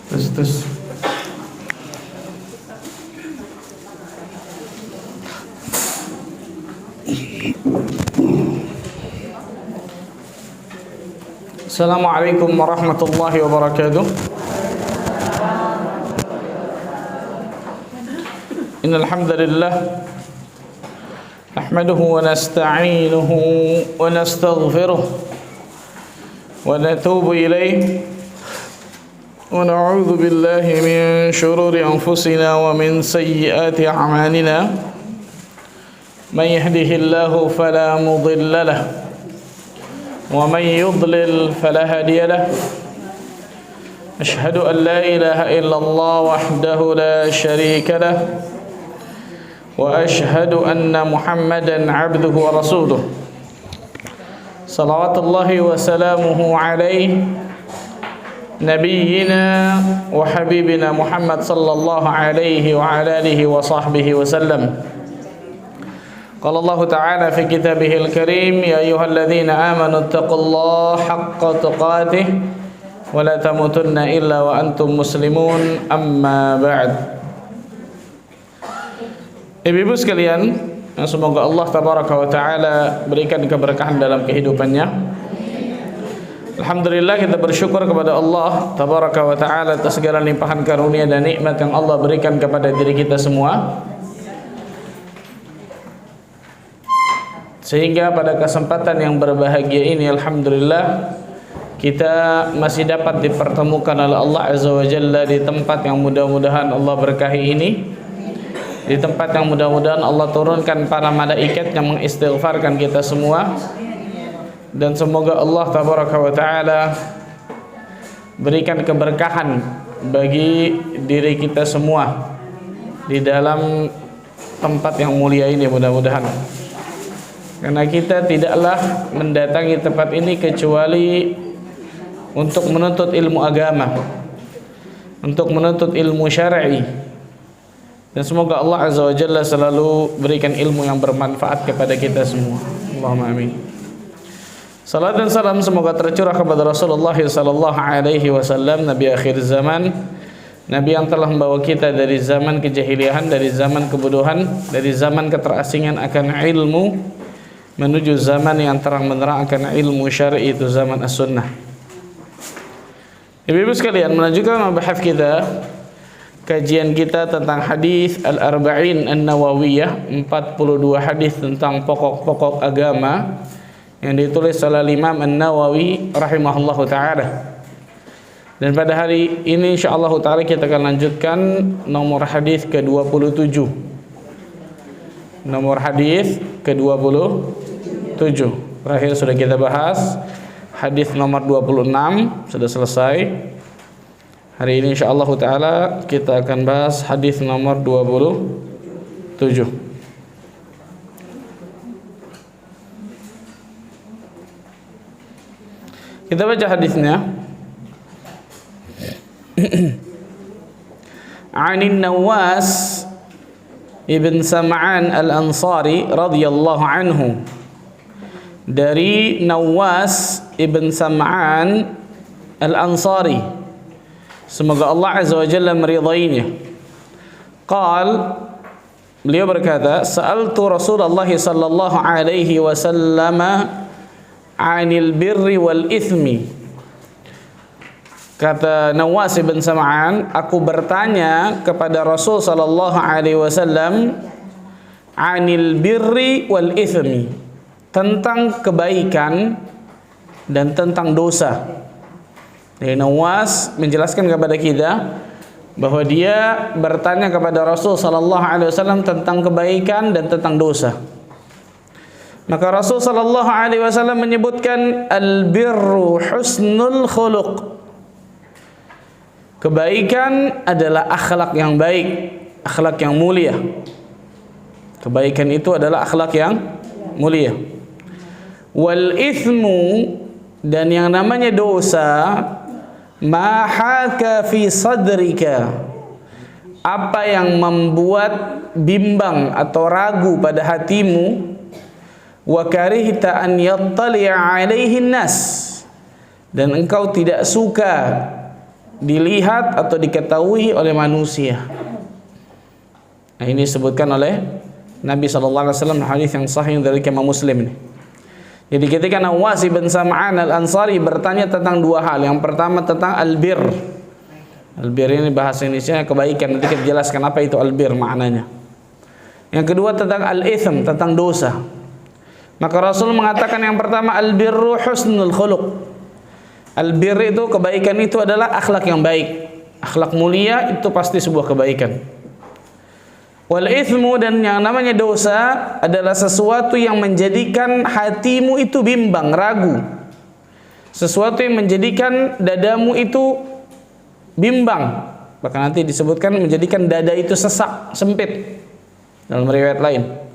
Tes. Assalamualaikum warahmatullahi wabarakatuh. Innal hamdalillah nahmaduhu wa nasta'inuhu wa nastaghfiruh wa natubu ilayhi wa na'udzu billahi min shururi anfusina wa min sayyiati a'malina. Man yahdihillahu fala mudilla lahu wa man yudlil fala hadiya lahu. Ashhadu an la ilaha illallah wahdahu la syarika lahu wa ashhadu anna Muhammadan abduhu wa rasuluh. Salawatullahi wa salamuhu alaihi nabiyyina wa habibina Muhammad sallallahu alaihi wa ala alihi wa sahbihi wa sallam. Qala Allah Ta'ala fi kitabihil karim, ya ayyuhalladzina amanu taqullaha haqqa tuqatih wa la tamutunna illa wa antum muslimun, amma ba'd. Ibu-ibu sekalian, semoga Allah Tabaraka wa Ta'ala berikan keberkahan dalam kehidupannya. Alhamdulillah, kita bersyukur kepada Allah Tabaraka wa Ta'ala atas segala limpahan karunia dan nikmat yang Allah berikan kepada diri kita semua, sehingga pada kesempatan yang berbahagia ini alhamdulillah kita masih dapat dipertemukan oleh Allah Azza wa Jalla di tempat yang mudah-mudahan Allah berkahi ini, di tempat yang mudah-mudahan Allah turunkan para malaikat yang mengistighfarkan kita semua. Dan semoga Allah Tabaraka wa Ta'ala berikan keberkahan bagi diri kita semua di dalam tempat yang mulia ini mudah-mudahan. Karena kita tidaklah mendatangi tempat ini kecuali untuk menuntut ilmu agama, untuk menuntut ilmu syar'i. Dan semoga Allah Azza wa Jalla selalu berikan ilmu yang bermanfaat kepada kita semua. Allahumma amin. Salat dan salam semoga tercurah kepada Rasulullah sallallahu alaihi wasallam, Nabi akhir zaman, Nabi yang telah membawa kita dari zaman kejahiliahan, dari zaman kebodohan, dari zaman keterasingan akan ilmu, menuju zaman yang terang benderang akan ilmu syar'i, itu zaman as-sunnah. Ibu-ibu sekalian, melanjutkan mabahas kita, kajian kita tentang hadis Al-Arba'in An-Nawawiyah, 42 hadis tentang pokok-pokok agama yang ditulis oleh Imam An-Nawawi rahimahullahu ta'ala. Dan pada hari ini insyaallah ta'ala kita akan lanjutkan nomor hadis ke-27. Nomor hadis ke-27. Terakhir sudah kita bahas hadis nomor 26, sudah selesai. Hari ini insyaallah ta'ala kita akan bahas hadis nomor 27. Kita baca hadisnya. Anin Nawas ibn Sam'an al-Ansari radhiyallahu anhu, dari Nawas ibn Sam'an al-Ansari, semoga Allah Azza wa Jalla meridainya. Beliau berkata, sa'altu Rasulullah sallallahu alaihi wasallam 'anil birri wal ithmi. Kata Nawas bin Sam'an, aku bertanya kepada Rasul sallallahu alaihi wasallam 'anil birri wal ithmi, tentang kebaikan dan tentang dosa. Jadi Nawas menjelaskan kepada kita bahwa dia bertanya kepada Rasul sallallahu alaihi wasallam tentang kebaikan dan tentang dosa. Maka Rasul sallallahu alaihi wasallam menyebutkan al-birru husnul khuluq. Kebaikan adalah akhlak yang baik, akhlak yang mulia. Kebaikan itu adalah akhlak yang mulia. Wal ithmu, dan yang namanya dosa, ma haka fi sadrika, apa yang membuat bimbang atau ragu pada hatimu, wa karihta an yattali'a alaihi nas, dan engkau tidak suka dilihat atau diketahui oleh manusia. Nah, ini disebutkan oleh Nabi sallallahu alaihi wasallam hadis yang sahih dari Imam Muslim ini. Jadi ketika Nawas bin Sam'an Al-Ansari bertanya tentang dua hal. Yang pertama tentang albir. Albir ini bahasa Indonesia kebaikan. Nanti kita jelaskan apa itu albir maknanya. Yang kedua tentang al-itsm, tentang dosa. Maka Rasul mengatakan yang pertama albirru husnul khuluq. Albir itu kebaikan itu adalah akhlak yang baik. Akhlak mulia itu pasti sebuah kebaikan. Wal itsmu, dan yang namanya dosa adalah sesuatu yang menjadikan hatimu itu bimbang, ragu. Sesuatu yang menjadikan dadamu itu bimbang. Bahkan nanti disebutkan menjadikan dada itu sesak, sempit. Dalam riwayat lain.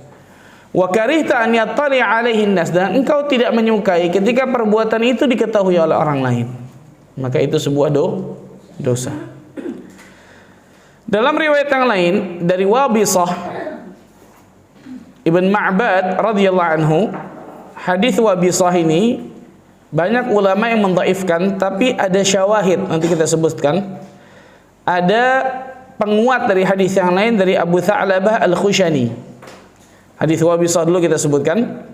Wa karihta an yattali 'alaihi nas, dan engkau tidak menyukai ketika perbuatan itu diketahui oleh orang lain. Maka itu sebuah dosa. Dalam riwayat yang lain dari Wabisah Ibn Ma'bad radhiyallahu anhu, hadis Wabisah ini banyak ulama yang mendhaifkan, tapi ada syawahid, nanti kita sebutkan. Ada penguat dari hadis yang lain dari Abu Tha'labah Al-Khushani. Hadis Wabisah dulu kita sebutkan.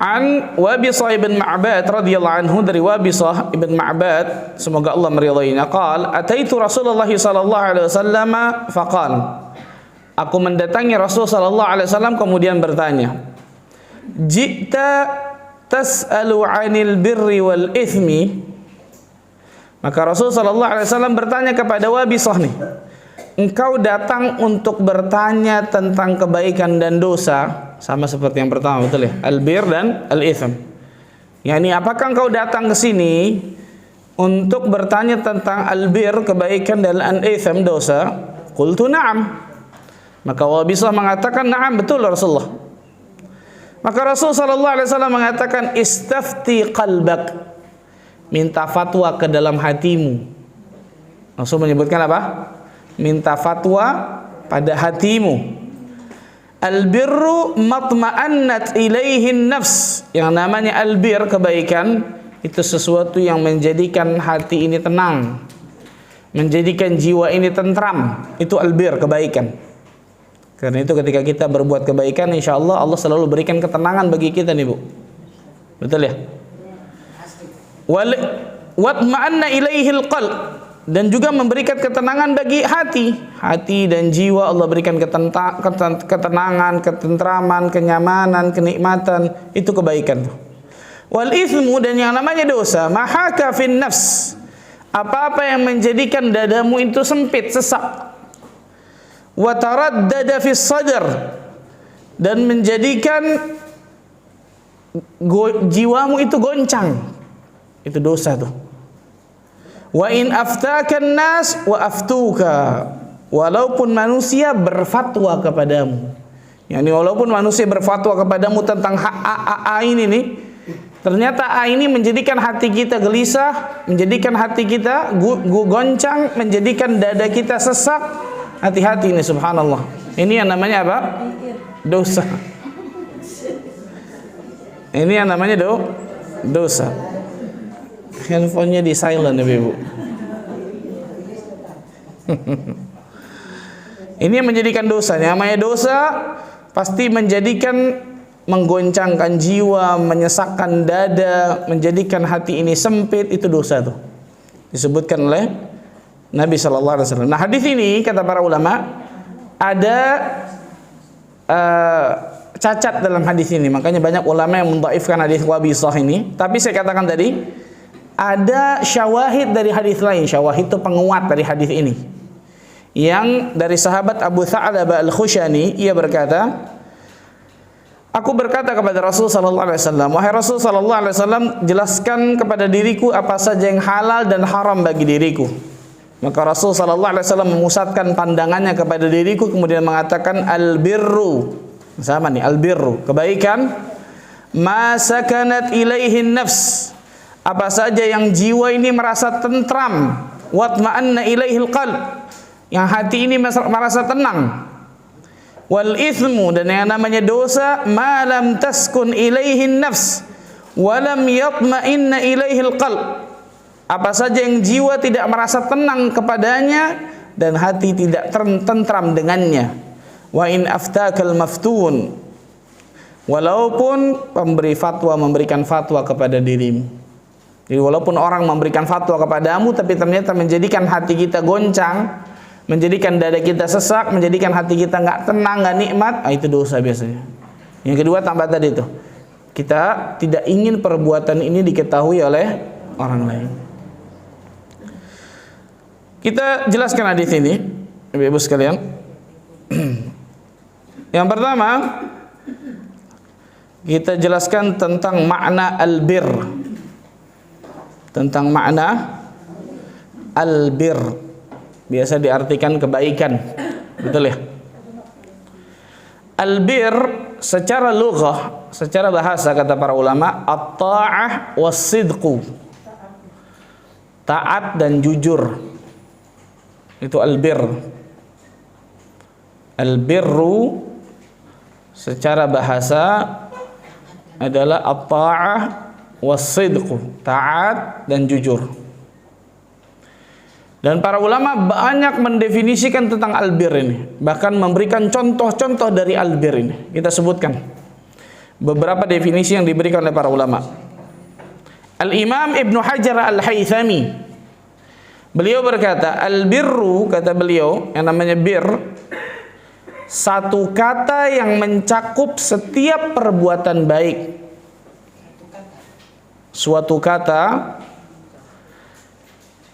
An Wabisah ibn Ma'bad radhiyallahu anhu, dari Wabisah ibn Ma'bad, semoga Allah meridainya, qala ataitu Rasulullah sallallahu alaihi wasallam faqala, aku mendatangi Rasul sallallahu alaihi wasallam kemudian bertanya, ji'ta tas'alu 'anil birri wal ithmi. Maka Rasul sallallahu alaihi wasallam bertanya kepada Wabisah nih, engkau datang untuk bertanya tentang kebaikan dan dosa, sama seperti yang pertama, betul ya? Albir dan al-itsm. Yani apakah engkau datang ke sini untuk bertanya tentang albir, kebaikan, dan al-itsm, dosa? Qultu na'am. Maka Wabisah mengatakan, na'am, betul Rasulullah. Maka Rasul sallallahu alaihi wasallam mengatakan, istafti qalbak, minta fatwa ke dalam hatimu. Rasul menyebutkan apa? Minta fatwa pada hatimu. Albirru matma'annat ilaihin nafs. Yang namanya albir, kebaikan, itu sesuatu yang menjadikan hati ini tenang, menjadikan jiwa ini tentram. Itu albir, kebaikan. Karena itu ketika kita berbuat kebaikan, insya Allah Allah selalu berikan ketenangan bagi kita nih Bu. Betul ya? Watma'anna ilaihil qalb, dan juga memberikan ketenangan bagi hati dan jiwa. Allah berikan ketenangan, ketentraman, kenyamanan, kenikmatan. Itu kebaikan. Wal itsmu, dan yang namanya dosa, mahaka fin nafs, apa-apa yang menjadikan dadamu itu sempit, sesak. Wa taraddada fis sadr, dan menjadikan jiwamu itu goncang. Itu dosa tuh. Wa in aftakan nas wa aftuka, walaupun manusia berfatwa kepadamu. Yani walaupun manusia berfatwa kepadamu tentang A ini nih, ternyata A ini menjadikan hati kita gelisah, menjadikan hati kita goncang, menjadikan dada kita sesak. Hati-hati ini, subhanallah. Ini yang namanya apa? Dosa. Ini yang namanya dosa. Handphonenya di silent ya Ibu. Ini yang menjadikan dosa. Namanya dosa pasti menjadikan, menggoncangkan jiwa, menyesakkan dada, menjadikan hati ini sempit. Itu dosa tuh. Disebutkan oleh Nabi sallallahu alaihi wasallam. Nah, hadis ini kata para ulama ada cacat dalam hadis ini. Makanya banyak ulama yang mendhaifkan hadis Wabisah ini. Tapi saya katakan tadi, ada syawahid dari hadis lain. Syawahid itu penguat dari hadis ini. Yang dari sahabat Abu Tha'labah Al-Khushani, ia berkata, aku berkata kepada Rasul sallallahu alaihi wasallam, wahai Rasul sallallahu alaihi wasallam, jelaskan kepada diriku apa saja yang halal dan haram bagi diriku. Maka Rasul sallallahu alaihi wasallam memusatkan pandangannya kepada diriku, kemudian mengatakan, albirru, sama nih, albirru, kebaikan, ma sakanat ilaihin nafs, apa saja yang jiwa ini merasa tentram, watma'anna ilaihil qalb, yang hati ini merasa tenang. Wal itsmu, dan yang namanya dosa, ma lam taskun ilaihin nafs wa lam yatma'inna ilaihil qalb, apa saja yang jiwa tidak merasa tenang kepadanya dan hati tidak tentram dengannya. Wa in aftakal maftun, walaupun pemberi fatwa memberikan fatwa kepada dirimu. Jadi walaupun orang memberikan fatwa kepadamu, tapi ternyata menjadikan hati kita goncang, menjadikan dada kita sesak, menjadikan hati kita nggak tenang, nggak nikmat, itu dosa biasanya. Yang kedua tambah tadi itu, kita tidak ingin perbuatan ini diketahui oleh orang lain. Kita jelaskan hadis ini, Ibu-ibu sekalian. Yang pertama, kita jelaskan tentang makna albir. Tentang makna albir. Biasa diartikan kebaikan. Betul ya? Albir secara lughah, secara bahasa kata para ulama, at-ta'ah was-sidqu. Taat dan jujur. Itu albir. Albirru secara bahasa adalah at-ta'ah was-sidqu, taat dan jujur. Dan para ulama banyak mendefinisikan tentang albir ini, bahkan memberikan contoh-contoh dari albir ini. Kita sebutkan beberapa definisi yang diberikan oleh para ulama. Al-Imam Ibnu Hajar Al-Haythami, beliau berkata, albirru, kata beliau, yang namanya bir, satu kata yang mencakup setiap perbuatan baik. Suatu kata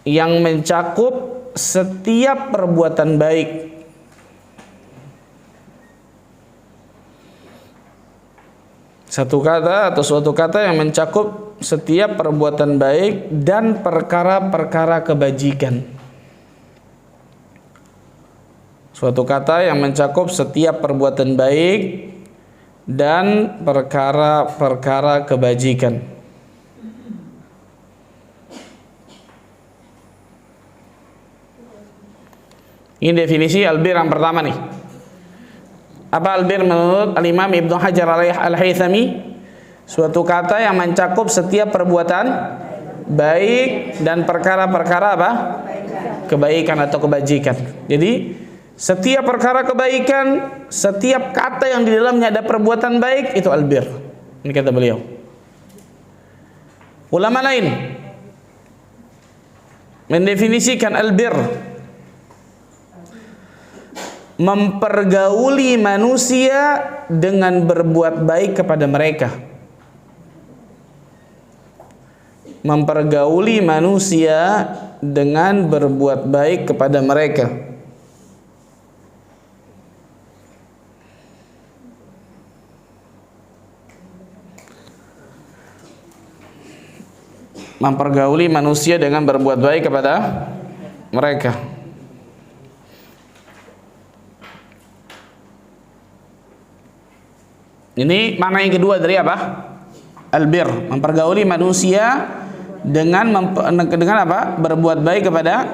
yang mencakup setiap perbuatan baik. Satu kata atau suatu kata yang mencakup setiap perbuatan baik dan perkara-perkara kebajikan. Suatu kata yang mencakup setiap perbuatan baik dan perkara-perkara kebajikan. Ini definisi albir yang pertama nih. Apa albir menurut Al-Imam Ibnu Hajar Al-Haythami? Suatu kata yang mencakup setiap perbuatan baik dan perkara-perkara apa? Kebaikan atau kebajikan. Jadi setiap perkara kebaikan, setiap kata yang di dalamnya ada perbuatan baik, itu albir. Ini kata beliau. Ulama lain mendefinisikan albir, mempergauli manusia dengan berbuat baik kepada mereka. Mempergauli manusia dengan berbuat baik kepada mereka. Mempergauli manusia dengan berbuat baik kepada mereka. Ini makna yang kedua dari apa? Albir, mempergauli manusia dengan apa? Berbuat baik kepada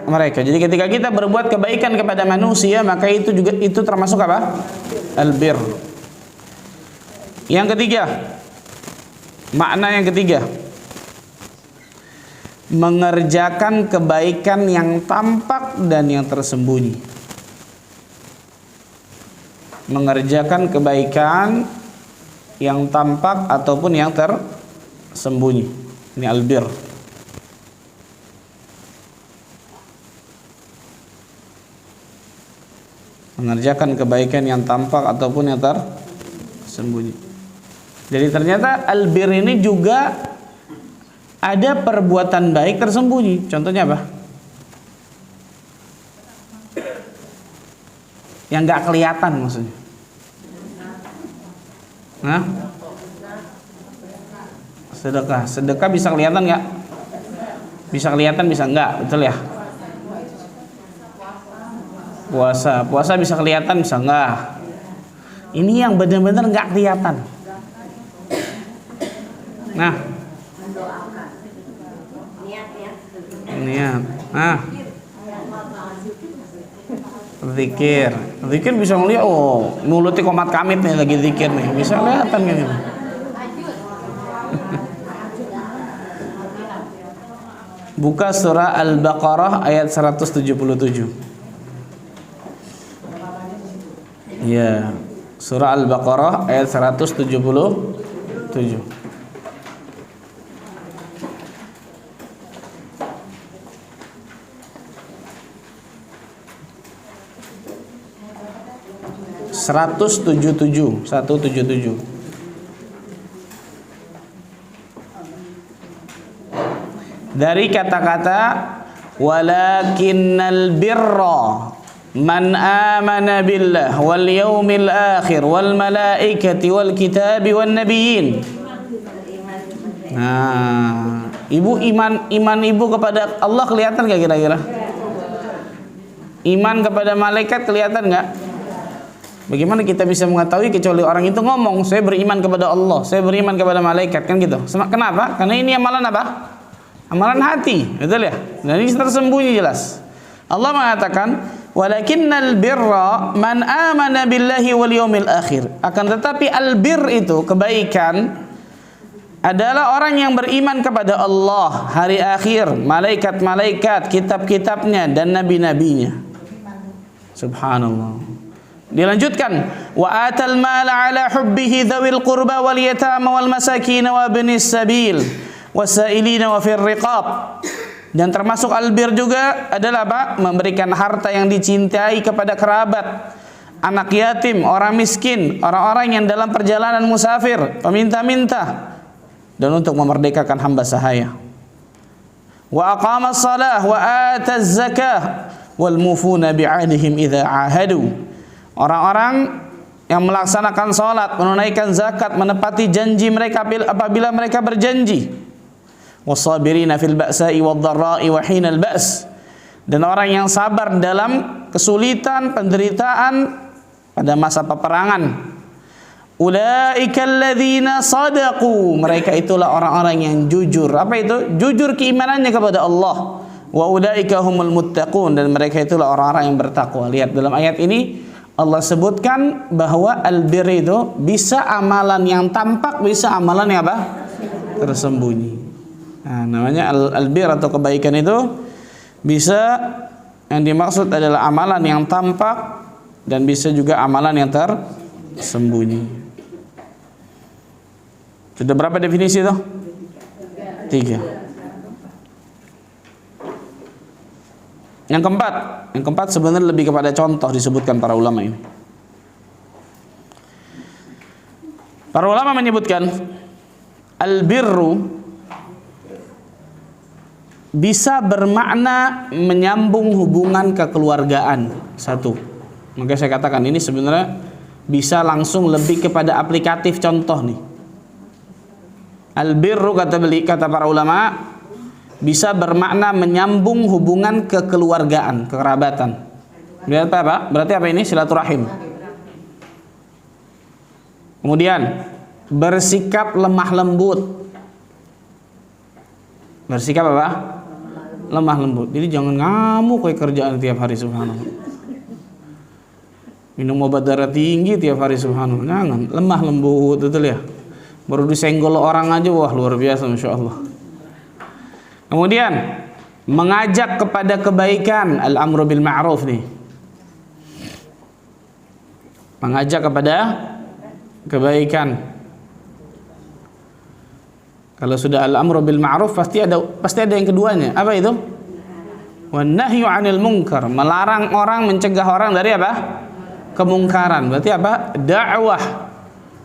mereka. Jadi ketika kita berbuat kebaikan kepada manusia, maka itu termasuk apa? Albir. Yang ketiga, makna yang ketiga, mengerjakan kebaikan yang tampak dan yang tersembunyi. Mengerjakan kebaikan yang tampak ataupun yang tersembunyi. Ini albir. Mengerjakan kebaikan yang tampak ataupun yang tersembunyi. Jadi ternyata albir ini juga ada perbuatan baik tersembunyi. Contohnya apa? Yang nggak kelihatan maksudnya. Nah, sedekah bisa kelihatan nggak? Bisa kelihatan, bisa nggak, betul ya? Puasa bisa kelihatan, bisa nggak? Ini yang benar-benar nggak kelihatan. Nah, niat. Nah, zikir bisa ngeliat, oh mulutnya komat kamit nih lagi zikir nih, bisa kelihatan gitu. Buka surah Al-Baqarah ayat 177. Ya, surah Al-Baqarah ayat 177. 177. Dari kata-kata walakinnal birra man amana billah wal yaumil akhir wal malaikati wal kitabi wan nabiyyin. Nah, ibu iman ibu kepada Allah kelihatan gak kira-kira? Iman kepada malaikat kelihatan gak? Bagaimana kita bisa mengetahui kecuali orang itu ngomong, saya beriman kepada Allah, saya beriman kepada malaikat, kan gitu. Kenapa? Karena ini amalan apa? Amalan hati, betul ya? Dan ini tersembunyi jelas. Allah mengatakan, walakinnal birra man amana billahi wal yaumil akhir. Akan tetapi albir itu kebaikan adalah orang yang beriman kepada Allah, hari akhir, malaikat-malaikat, kitab-kitabnya dan nabi-nabinya. Subhanallah. Dilanjutkan, wa atal mala ala hubbihi dzawil qurba wal yatama wal masakin wa ibnis sabil wasailina wa fir riqab. Dan termasuk albir juga adalah apa? Memberikan harta yang dicintai kepada kerabat, anak yatim, orang miskin, orang-orang yang dalam perjalanan musafir, peminta-minta, dan untuk memerdekakan hamba sahaya. Wa aqamas salah wa ataz zakah wal mufuna bi'ahdihim idza ahadu. Orang-orang yang melaksanakan salat, menunaikan zakat, menepati janji mereka apabila mereka berjanji. Wasabirina fil ba'sa'i wadh-dharra'i wa hinal ba's. Dan orang yang sabar dalam kesulitan, penderitaan pada masa peperangan. Ulaika alladzina sadaqu. Mereka itulah orang-orang yang jujur. Apa itu? Jujur keimanannya kepada Allah. Wa ulaika humul muttaqun. Dan mereka itulah orang-orang yang bertakwa. Lihat dalam ayat ini Allah sebutkan bahwa albir itu bisa amalan yang tampak, bisa amalan yang apa? Tersembunyi. Nah, namanya albir atau kebaikan itu bisa, yang dimaksud adalah amalan yang tampak dan bisa juga amalan yang tersembunyi. Sudah berapa definisi itu? 3. Yang keempat sebenarnya lebih kepada contoh disebutkan para ulama ini. Para ulama menyebutkan albirru bisa bermakna menyambung hubungan kekeluargaan. 1. Maka saya katakan ini sebenarnya bisa langsung lebih kepada aplikatif contoh nih. Albirru kata para ulama bisa bermakna menyambung hubungan kekeluargaan, kekerabatan. Berarti apa? Berarti apa ini? Silaturahim. Kemudian bersikap lemah lembut. Bersikap apa? Lemah lembut. Jadi jangan ngamuk kayak kerjaan tiap hari, subhanallah. Minum obat darah tinggi tiap hari, subhanallah. Jangan, lemah lembut, betul ya. Baru disenggol orang aja, wah luar biasa, masya Allah. Kemudian mengajak kepada kebaikan, al-amru bil ma'ruf nih. Mengajak kepada kebaikan. Kalau sudah al-amru bil ma'ruf pasti ada yang keduanya. Apa itu? Wan nahyu 'anil munkar, melarang orang, mencegah orang dari apa? Kemungkaran. Berarti apa? Dakwah.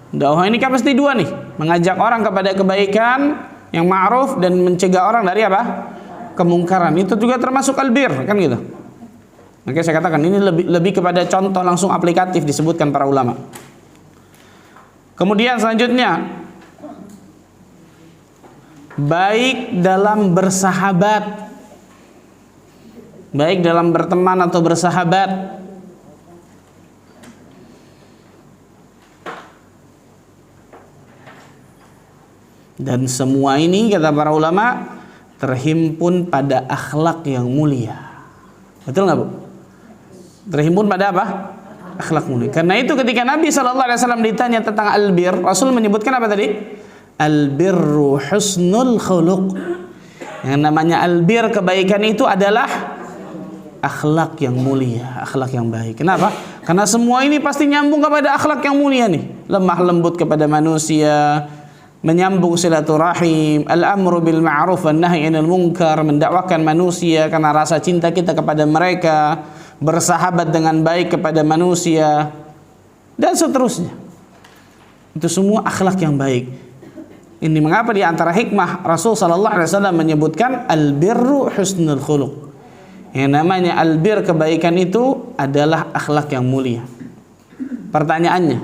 Dakwah ini kan pasti dua nih, mengajak orang kepada kebaikan yang ma'ruf dan mencegah orang dari apa? Kemungkaran. Itu juga termasuk albir, kan gitu. Maka saya katakan ini lebih kepada contoh langsung aplikatif disebutkan para ulama. Kemudian selanjutnya, baik dalam bersahabat, baik dalam berteman atau bersahabat. Dan semua ini kata para ulama terhimpun pada akhlak yang mulia. Betul nggak, Bu? Terhimpun pada apa? Akhlak mulia. Karena itu ketika Nabi SAW ditanya tentang albir, Rasul menyebutkan apa tadi? Albirru husnul khuluq. Yang namanya albir, kebaikan itu adalah akhlak yang mulia, akhlak yang baik. Kenapa? Karena semua ini pasti nyambung kepada akhlak yang mulia nih. Lemah lembut kepada manusia, menyambung silaturahim, al-amru bil ma'ruf wan nahyi 'anil munkar, mendakwakan manusia karena rasa cinta kita kepada mereka, bersahabat dengan baik kepada manusia, dan seterusnya. Itu semua akhlak yang baik. Ini mengapa di antara hikmah Rasul sallallahu alaihi wasallam menyebutkan albirru husnul khuluq. Yang namanya albir, kebaikan itu adalah akhlak yang mulia. Pertanyaannya,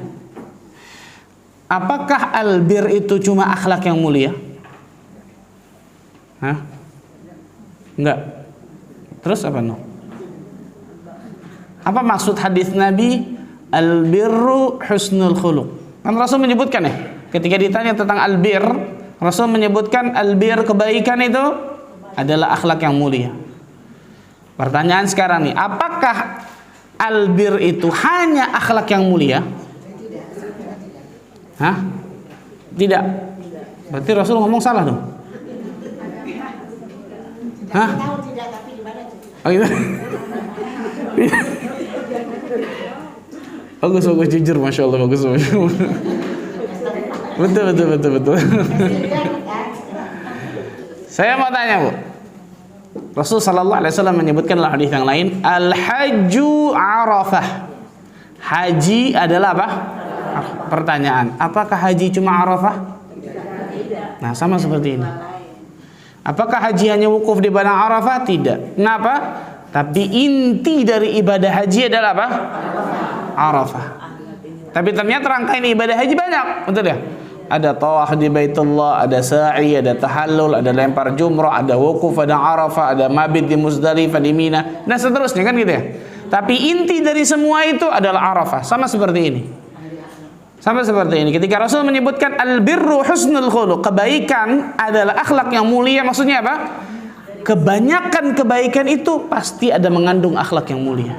apakah albir itu cuma akhlak yang mulia? Hah? Enggak. Terus apa no? Apa maksud hadis Nabi albirru husnul khuluq? Kan Rasul menyebutkan ya, ketika ditanya tentang albir, Rasul menyebutkan albir, kebaikan itu adalah akhlak yang mulia. Pertanyaan sekarang nih, apakah albir itu hanya akhlak yang mulia? Hah? Tidak. Berarti Rasul ngomong salah dong? Hah? Oh gitu. Bagus jujur, masya Allah, bagus. Betul. Saya mau tanya, Bu. Rasul sallallahu alaihi wasallam menyebutkan dalam hadis yang lain, al-hajju Arafah. Haji adalah apa? Pertanyaan, apakah haji cuma Arafah? Nah, sama seperti ini. Apakah haji hanya wukuf di padang Arafah? Tidak. Kenapa? Tapi inti dari ibadah haji adalah apa? Arafah. Tapi ternyata rangkaian ibadah haji banyak, betul ya? Ada tawaf di Baitullah, ada sa'i, ada tahallul, ada lempar jumrah, ada wukuf, ada Arafah, ada mabit di Muzdalifah, di Mina, dan seterusnya, kan gitu ya. Tapi inti dari semua itu adalah Arafah. Sama seperti ini. Ketika Rasul menyebutkan albirru husnul khuluq, kebaikan adalah akhlak yang mulia, maksudnya apa? Kebanyakan kebaikan itu pasti ada mengandung akhlak yang mulia.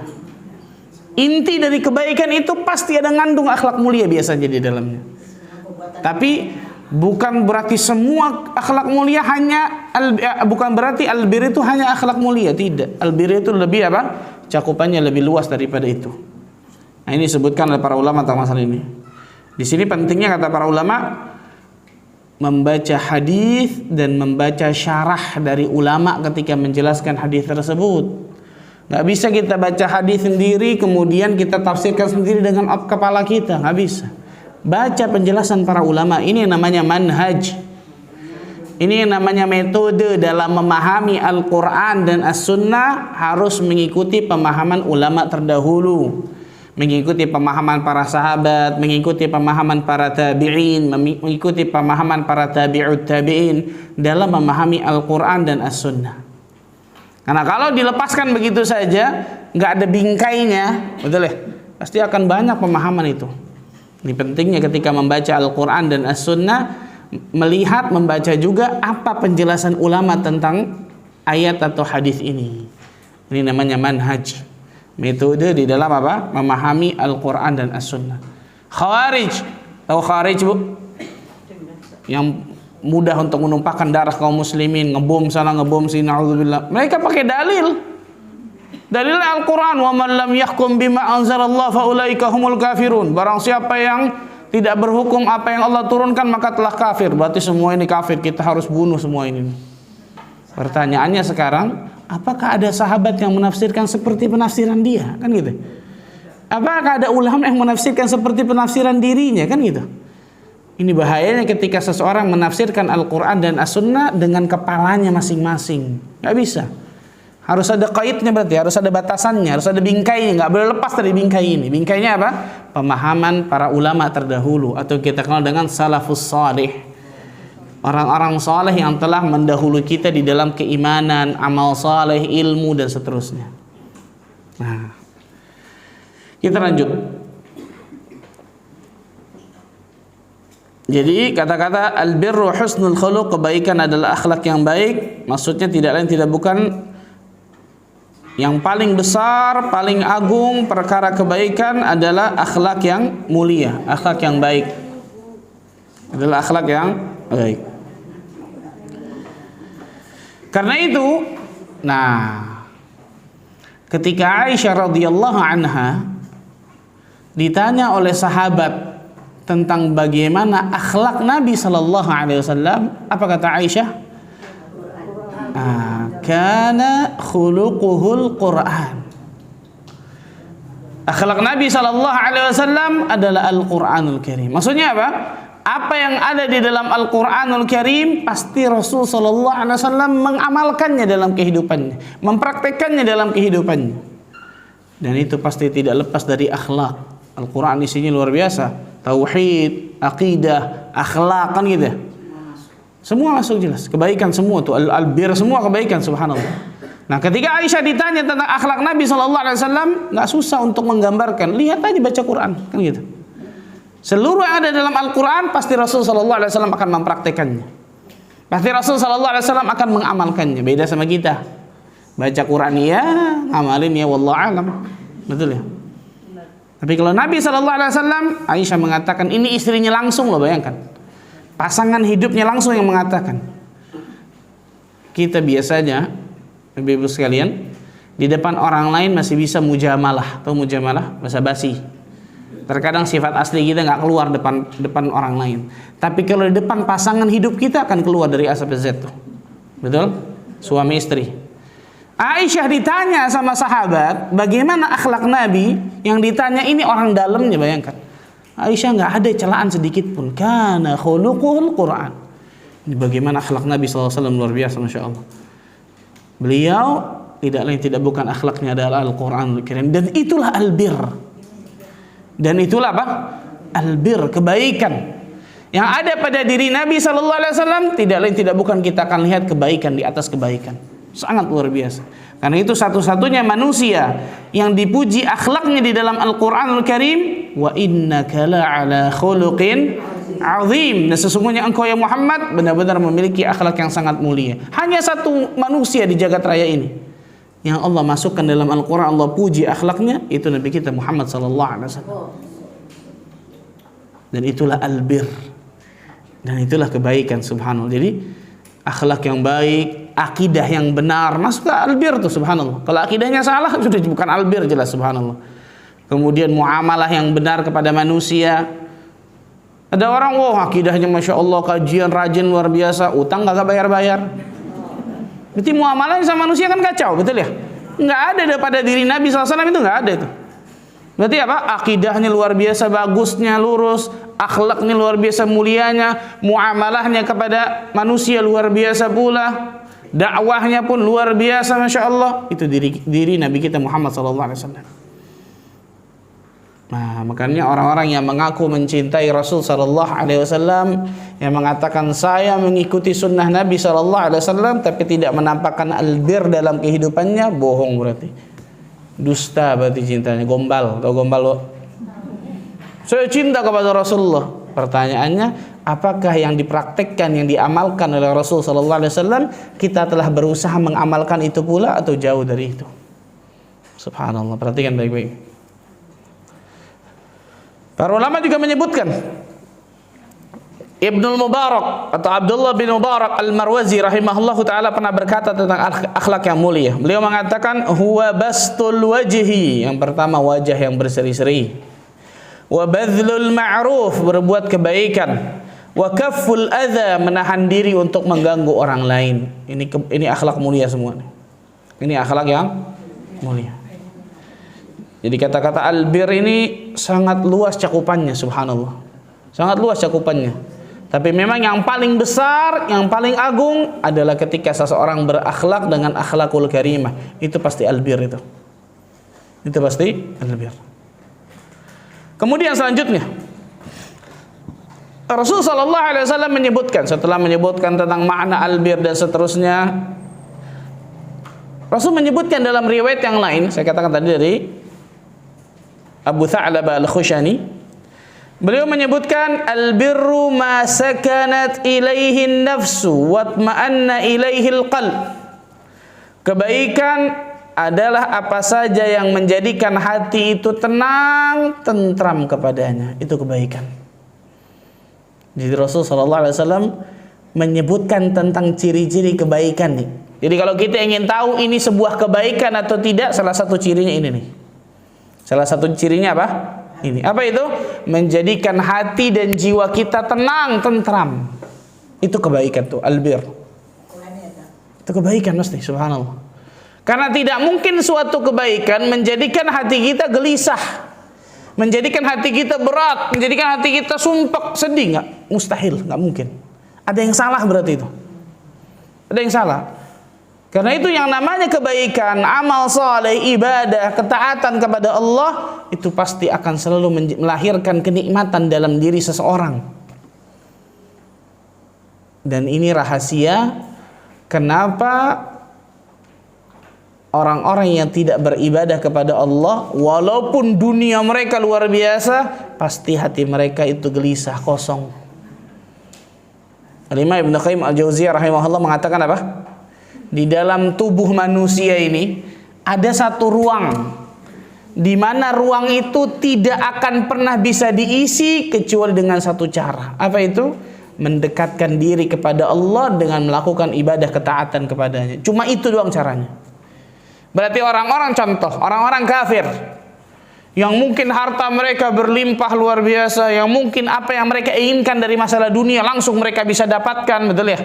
Inti dari kebaikan itu pasti ada mengandung akhlak mulia biasanya di dalamnya. Tapi bukan berarti semua akhlak mulia bukan berarti albir itu hanya akhlak mulia, tidak. Albir itu lebih apa? Cakupannya lebih luas daripada itu. Nah, ini disebutkan oleh para ulama tentang masalah ini. Di sini pentingnya kata para ulama membaca hadis dan membaca syarah dari ulama ketika menjelaskan hadis tersebut. Nggak bisa kita baca hadis sendiri kemudian kita tafsirkan sendiri dengan kepala kita, nggak bisa. Baca penjelasan para ulama, ini yang namanya manhaj. Ini yang namanya metode dalam memahami Al-Quran dan As-Sunnah, harus mengikuti pemahaman ulama terdahulu, mengikuti pemahaman para sahabat, mengikuti pemahaman para tabi'in, mengikuti pemahaman para tabi'ut tabi'in dalam memahami Al-Quran dan As-Sunnah. Karena kalau dilepaskan begitu saja, nggak ada bingkainya, betul ya? Pasti akan banyak pemahaman itu. Ini pentingnya ketika membaca Al-Quran dan As-Sunnah, melihat, membaca juga apa penjelasan ulama tentang ayat atau hadis ini. Ini namanya manhaj, metode di dalam apa? Memahami Al-Quran dan As-Sunnah. Khawarij, tahu Khawarij, Bu? Yang mudah untuk menumpahkan darah kaum muslimin, ngebom sana, ngebom sini, na'udzubillah. Mereka pakai dalil Al-Quran, wa man lam yahkum bima anzalallah fa ulaika humul kafirun. Barang siapa yang tidak berhukum apa yang Allah turunkan maka telah kafir. Berarti semua ini kafir, kita harus bunuh semua ini. Pertanyaannya sekarang, apakah ada sahabat yang menafsirkan seperti penafsiran dia? Kan gitu. Apakah ada ulama yang menafsirkan seperti penafsiran dirinya? Kan gitu. Ini bahayanya ketika seseorang menafsirkan Al-Quran dan As-Sunnah dengan kepalanya masing-masing. Gak bisa. Harus ada qaidnya, berarti harus ada batasannya, harus ada bingkainya, nggak boleh lepas dari bingkai ini. Bingkainya apa? Pemahaman para ulama terdahulu atau kita kenal dengan salafus salih. Orang-orang saleh yang telah mendahului kita di dalam keimanan, amal saleh, ilmu dan seterusnya. Nah, kita lanjut. Jadi kata-kata albirru husnul khuluq, kebaikan adalah akhlak yang baik, maksudnya tidak lain tidak bukan yang paling besar, paling agung perkara kebaikan adalah akhlak yang mulia, akhlak yang baik. Adalah akhlak yang baik. Karena itu, ketika Aisyah radhiyallahu anha ditanya oleh sahabat tentang bagaimana akhlak Nabi sallallahu alaihi wasallam, apa kata Aisyah? Kana khuluquhul Qur'an. Akhlak Nabi sallallahu alaihi wasallam adalah Al-Qur'anul Karim. Maksudnya apa? Apa yang ada di dalam Al-Qur'anul Karim pasti Rasul sallallahu alaihi wasallam mengamalkannya dalam kehidupannya, mempraktekannya dalam kehidupannya. Dan itu pasti tidak lepas dari akhlak. Al-Qur'an isinya luar biasa. Tauhid, akidah, akhlak, kan gitu. Semua masuk jelas. Kebaikan semua tuh, al-bir semua kebaikan, subhanallah. Nah, ketika Aisyah ditanya tentang akhlak Nabi sallallahu alaihi wasallam, enggak susah untuk menggambarkan. Lihat aja baca Quran, kan gitu. Seluruh yang ada dalam Al-Qur'an pasti Rasul sallallahu alaihi wasallam akan mempraktekannya. Pasti Rasul sallallahu alaihi wasallam akan mengamalkannya. Beda sama kita. Baca Quran ya, amalin ya, wallahu alam. Betul ya? Tapi kalau Nabi sallallahu alaihi wasallam, Aisyah mengatakan ini istrinya langsung, loh, bayangkan. Pasangan hidupnya langsung yang mengatakan. Kita biasanya Ibu-ibu sekalian, di depan orang lain masih bisa mujamalah. Atau mujamalah, basa-basi. Terkadang sifat asli kita nggak keluar depan orang lain. Tapi kalau di depan pasangan hidup kita akan keluar dari A sampai Z tuh. Betul? Suami istri. Aisyah ditanya sama sahabat, bagaimana akhlak Nabi? Yang ditanya ini orang dalamnya, bayangkan. Aisyah nggak ada celaan sedikit pun. Kana khuluquhul Qur'an. Ini bagaimana akhlak Nabi SAW, luar biasa, Masya Allah. Beliau tidak lain tidak bukan akhlaknya adalah Al-Qur'anul Karim, dan itulah albir. Dan itulah apa? Albir, kebaikan yang ada pada diri Nabi sallallahu alaihi wasallam, tidak lain tidak bukan kita akan lihat kebaikan di atas kebaikan. Sangat luar biasa. Karena itu satu-satunya manusia yang dipuji akhlaknya di dalam Al-Qur'anul Karim, wa innaka la'ala khuluqin azim. Dan sesungguhnya engkau ya Muhammad benar-benar memiliki akhlak yang sangat mulia. Hanya satu manusia di jagat raya ini yang Allah masukkan dalam Al-Quran, Allah puji akhlaknya, itu Nabi kita Muhammad sallallahu alaihi wasallam. Dan itulah albir, dan itulah kebaikan, subhanallah. Jadi akhlak yang baik, akidah yang benar masuk ke albir tuh, subhanallah. Kalau akidahnya salah sudah bukan albir, jelas, subhanallah. Kemudian muamalah yang benar kepada manusia. Ada orang, akidahnya Masya Allah, kajian rajin luar biasa, utang gak bayar-bayar. Berarti muamalahnya sama manusia kan kacau, betul ya? Nggak ada daripada diri Nabi SAW itu, nggak ada itu. Berarti apa? Akidahnya luar biasa bagusnya, lurus, akhlaknya luar biasa mulianya, muamalahnya kepada manusia luar biasa pula, dakwahnya pun luar biasa, Masya Allah. Itu diri Nabi kita Muhammad SAW. Nah, makanya orang-orang yang mengaku mencintai Rasul sallallahu alaihi wasallam, yang mengatakan saya mengikuti sunnah Nabi sallallahu alaihi wasallam tapi tidak menampakkan albir dalam kehidupannya, bohong berarti. Dusta berarti cintanya, gombal. Tahu gombal lo? Saya cinta kepada Rasulullah. Pertanyaannya, apakah yang dipraktekkan, yang diamalkan oleh Rasul sallallahu alaihi wasallam kita telah berusaha mengamalkan itu pula atau jauh dari itu? Subhanallah, perhatikan baik-baik. Para ulama juga menyebutkan, Ibnul Mubarak atau Abdullah bin Mubarak Al-Marwazi rahimahullahu taala pernah berkata tentang akhlak yang mulia. Beliau mengatakan, huwa bastul wajhi, yang pertama wajah yang berseri-seri, wa badlul ma'ruf, berbuat kebaikan, wa kafful adza, menahan diri untuk mengganggu orang lain. Ini akhlak mulia semua. Ini akhlak yang mulia. Jadi kata-kata albir ini sangat luas cakupannya, subhanallah. Sangat luas cakupannya. Tapi memang yang paling besar, yang paling agung adalah ketika seseorang berakhlak dengan akhlakul karimah. Itu pasti albir itu. Itu pasti albir. Kemudian selanjutnya, Rasul sallallahu alaihi wasallam menyebutkan, setelah menyebutkan tentang makna albir dan seterusnya, Rasul menyebutkan dalam riwayat yang lain, saya katakan tadi dari Abu Tha'labah Al-Khushani, beliau menyebutkan albirru ma sakanat ilaihi nafsu watma'anna ilaihi al-qalb. Kebaikan adalah apa saja yang menjadikan hati itu tenang, tentram kepadanya. Itu kebaikan. Jadi Rasul sallallahu alaihi wasallam menyebutkan tentang ciri-ciri kebaikan nih. Jadi kalau kita ingin tahu ini sebuah kebaikan atau tidak, salah satu cirinya ini nih. Salah satu cirinya apa? Ini. Apa itu? Menjadikan hati dan jiwa kita tenang, tentram. Itu kebaikan tuh, albir. Itu kebaikan mesti, subhanallah. Karena tidak mungkin suatu kebaikan menjadikan hati kita gelisah, menjadikan hati kita berat, menjadikan hati kita sumpek, sedih. Nggak, mustahil, nggak mungkin. Ada yang salah berarti itu. Ada yang salah. Karena itu yang namanya kebaikan, amal saleh, ibadah, ketaatan kepada Allah, itu pasti akan selalu melahirkan kenikmatan dalam diri seseorang. Dan ini rahasia kenapa orang-orang yang tidak beribadah kepada Allah, walaupun dunia mereka luar biasa, pasti hati mereka itu gelisah, kosong. Al-Imam Ibnu Qayyim Al-Jauziyah rahimahullah mengatakan apa? Di dalam tubuh manusia ini ada satu ruang, di mana ruang itu tidak akan pernah bisa diisi kecuali dengan satu cara. Apa itu? Mendekatkan diri kepada Allah dengan melakukan ibadah ketaatan kepadanya. Cuma itu doang caranya. Berarti orang-orang, contoh orang-orang kafir yang mungkin harta mereka berlimpah luar biasa, yang mungkin apa yang mereka inginkan dari masalah dunia langsung mereka bisa dapatkan, betul ya?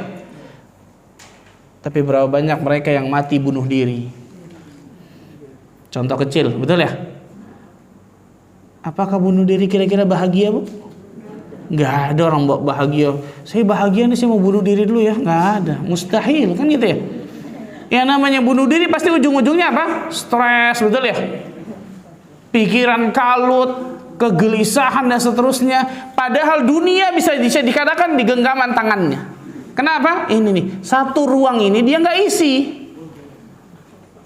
Tapi berapa banyak mereka yang mati bunuh diri? Contoh kecil, betul ya? Apakah bunuh diri kira-kira bahagia, Bu? Nggak ada orang bahagia. Saya bahagia nih, saya mau bunuh diri dulu ya. Nggak ada, mustahil kan gitu ya. Yang namanya bunuh diri pasti ujung-ujungnya apa? Stres, betul ya? Pikiran kalut, kegelisahan dan seterusnya. Padahal dunia bisa dikatakan di genggaman tangannya. Kenapa? Ini nih, satu ruang ini dia nggak isi.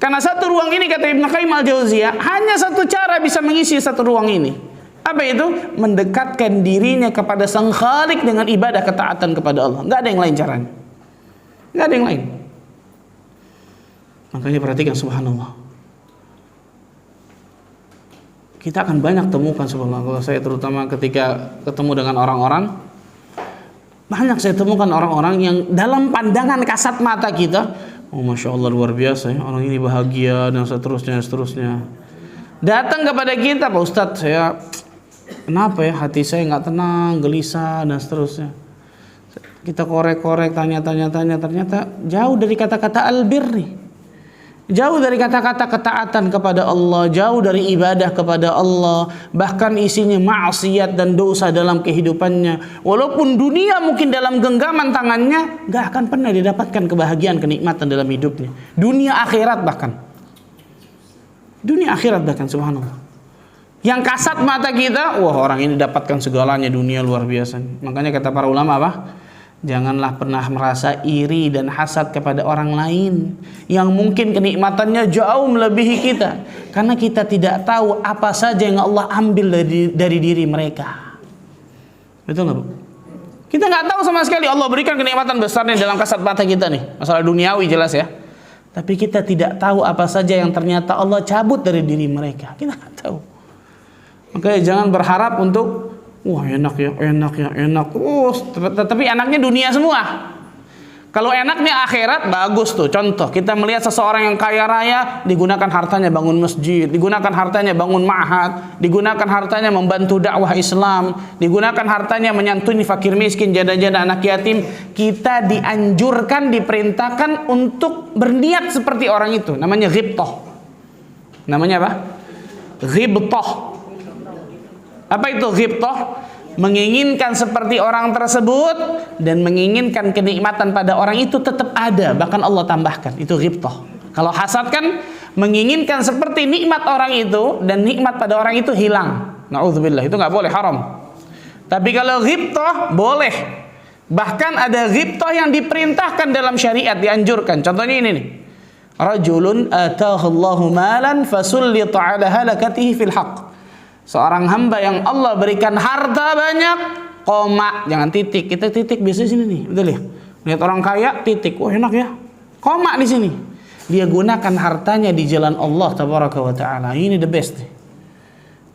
Karena satu ruang ini, kata Ibnu Qayyim Al-Jauziyah, hanya satu cara bisa mengisi satu ruang ini. Apa itu? Mendekatkan dirinya kepada Sang Khalik dengan ibadah ketaatan kepada Allah. Nggak ada yang lain caranya. Nggak ada yang lain. Makanya perhatikan, subhanallah. Kita akan banyak temukan, subhanallah. Saya terutama ketika ketemu dengan orang-orang, banyak saya temukan orang-orang yang dalam pandangan kasat mata kita, oh masya Allah luar biasa ya, orang ini bahagia dan seterusnya. Datang kepada kita, Pak Ustadz, saya kenapa ya hati saya nggak tenang, gelisah dan seterusnya. Kita korek-korek, tanya-tanya, ternyata jauh dari kata-kata albir nih. Jauh dari kata-kata ketaatan kepada Allah, jauh dari ibadah kepada Allah, bahkan isinya maksiat dan dosa dalam kehidupannya. Walaupun dunia mungkin dalam genggaman tangannya, gak akan pernah didapatkan kebahagiaan, kenikmatan dalam hidupnya. Dunia akhirat bahkan. Dunia akhirat bahkan, subhanallah. Yang kasat mata kita, wah orang ini dapatkan segalanya, dunia luar biasa. Makanya kata para ulama apa? Janganlah pernah merasa iri dan hasad kepada orang lain yang mungkin kenikmatannya jauh melebihi kita, karena kita tidak tahu apa saja yang Allah ambil dari diri mereka. Betul nggak, Bu? Kita nggak tahu sama sekali Allah berikan kenikmatan besar nih dalam kasat mata kita nih, masalah duniawi jelas ya. Tapi kita tidak tahu apa saja yang ternyata Allah cabut dari diri mereka. Kita nggak tahu. Makanya jangan berharap untuk wah enak ya. Tapi enaknya dunia semua. Kalau enaknya akhirat, bagus tuh. Contoh, kita melihat seseorang yang kaya raya, digunakan hartanya bangun masjid, digunakan hartanya bangun ma'had, digunakan hartanya membantu dakwah Islam, digunakan hartanya menyantuni fakir miskin, janda-janda, anak yatim. Kita dianjurkan, diperintahkan untuk berniat seperti orang itu. Namanya ghibtah. Namanya apa? Ghibtah. Apa itu ghibtah? Menginginkan seperti orang tersebut dan menginginkan kenikmatan pada orang itu tetap ada, bahkan Allah tambahkan. Itu ghibtah. Kalau hasad kan menginginkan seperti nikmat orang itu dan nikmat pada orang itu hilang. Na'udzubillah, itu nggak boleh, haram. Tapi kalau ghibtah boleh. Bahkan ada ghibtah yang diperintahkan dalam syariat, dianjurkan. Contohnya ini nih. Rajulun atahullahu malan fasullita ala halakatihi fil haqq. Seorang hamba yang Allah berikan harta banyak, koma, jangan titik. Kita titik biasanya sini nih, betul ya? Lihat orang kaya, titik, wah enak ya. Koma di sini. Dia gunakan hartanya di jalan Allah tabaraka wa taala. Ini the best.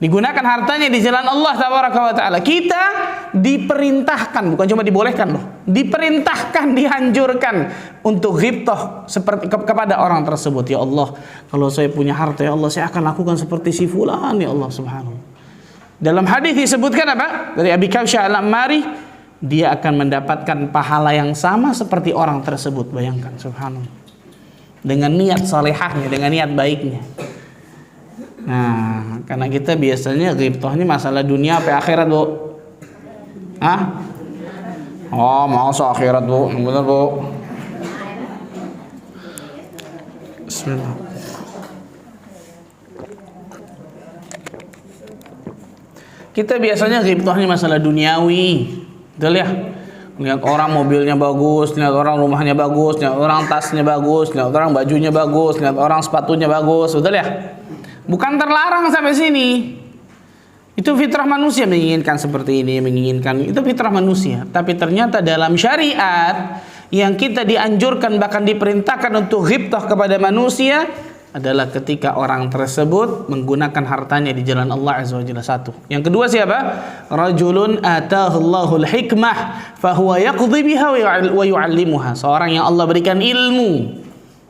Digunakan hartanya di jalan Allah tabaraka wa taala. Kita diperintahkan, bukan cuma dibolehkan loh. diperintahkan, dianjurkan untuk ghibtah seperti kepada orang tersebut. Ya Allah, kalau saya punya harta ya Allah, saya akan lakukan seperti si fulan ya Allah subhanahu. Dalam hadis disebutkan apa? Dari Abi Kabsyah Al-Ammari, dia akan mendapatkan pahala yang sama seperti orang tersebut. Bayangkan subhanallah. Dengan niat salehahnya, dengan niat baiknya. Nah, karena kita biasanya ghibtah ini masalah dunia apa akhirat, Bu? Hah? Oh, masa akhirat, Bu? Benar, Bu? Bismillah. Kita biasanya ghibtah ini masalah duniawi. Betul ya? Lihat orang mobilnya bagus, lihat orang rumahnya bagus, lihat orang tasnya bagus, lihat orang bajunya bagus, lihat orang sepatunya bagus, betul ya? Bukan terlarang sampai sini. Itu fitrah manusia menginginkan seperti ini, menginginkan itu fitrah manusia. Tapi ternyata dalam syariat yang kita dianjurkan bahkan diperintahkan untuk ghibtah kepada manusia adalah ketika orang tersebut menggunakan hartanya di jalan Allah Azza wa Jalla. Satu. Yang kedua siapa? Rajulun atahallahul hikmah fahuwa yaqdi biha wa yu'allimuha. Seorang yang Allah berikan ilmu,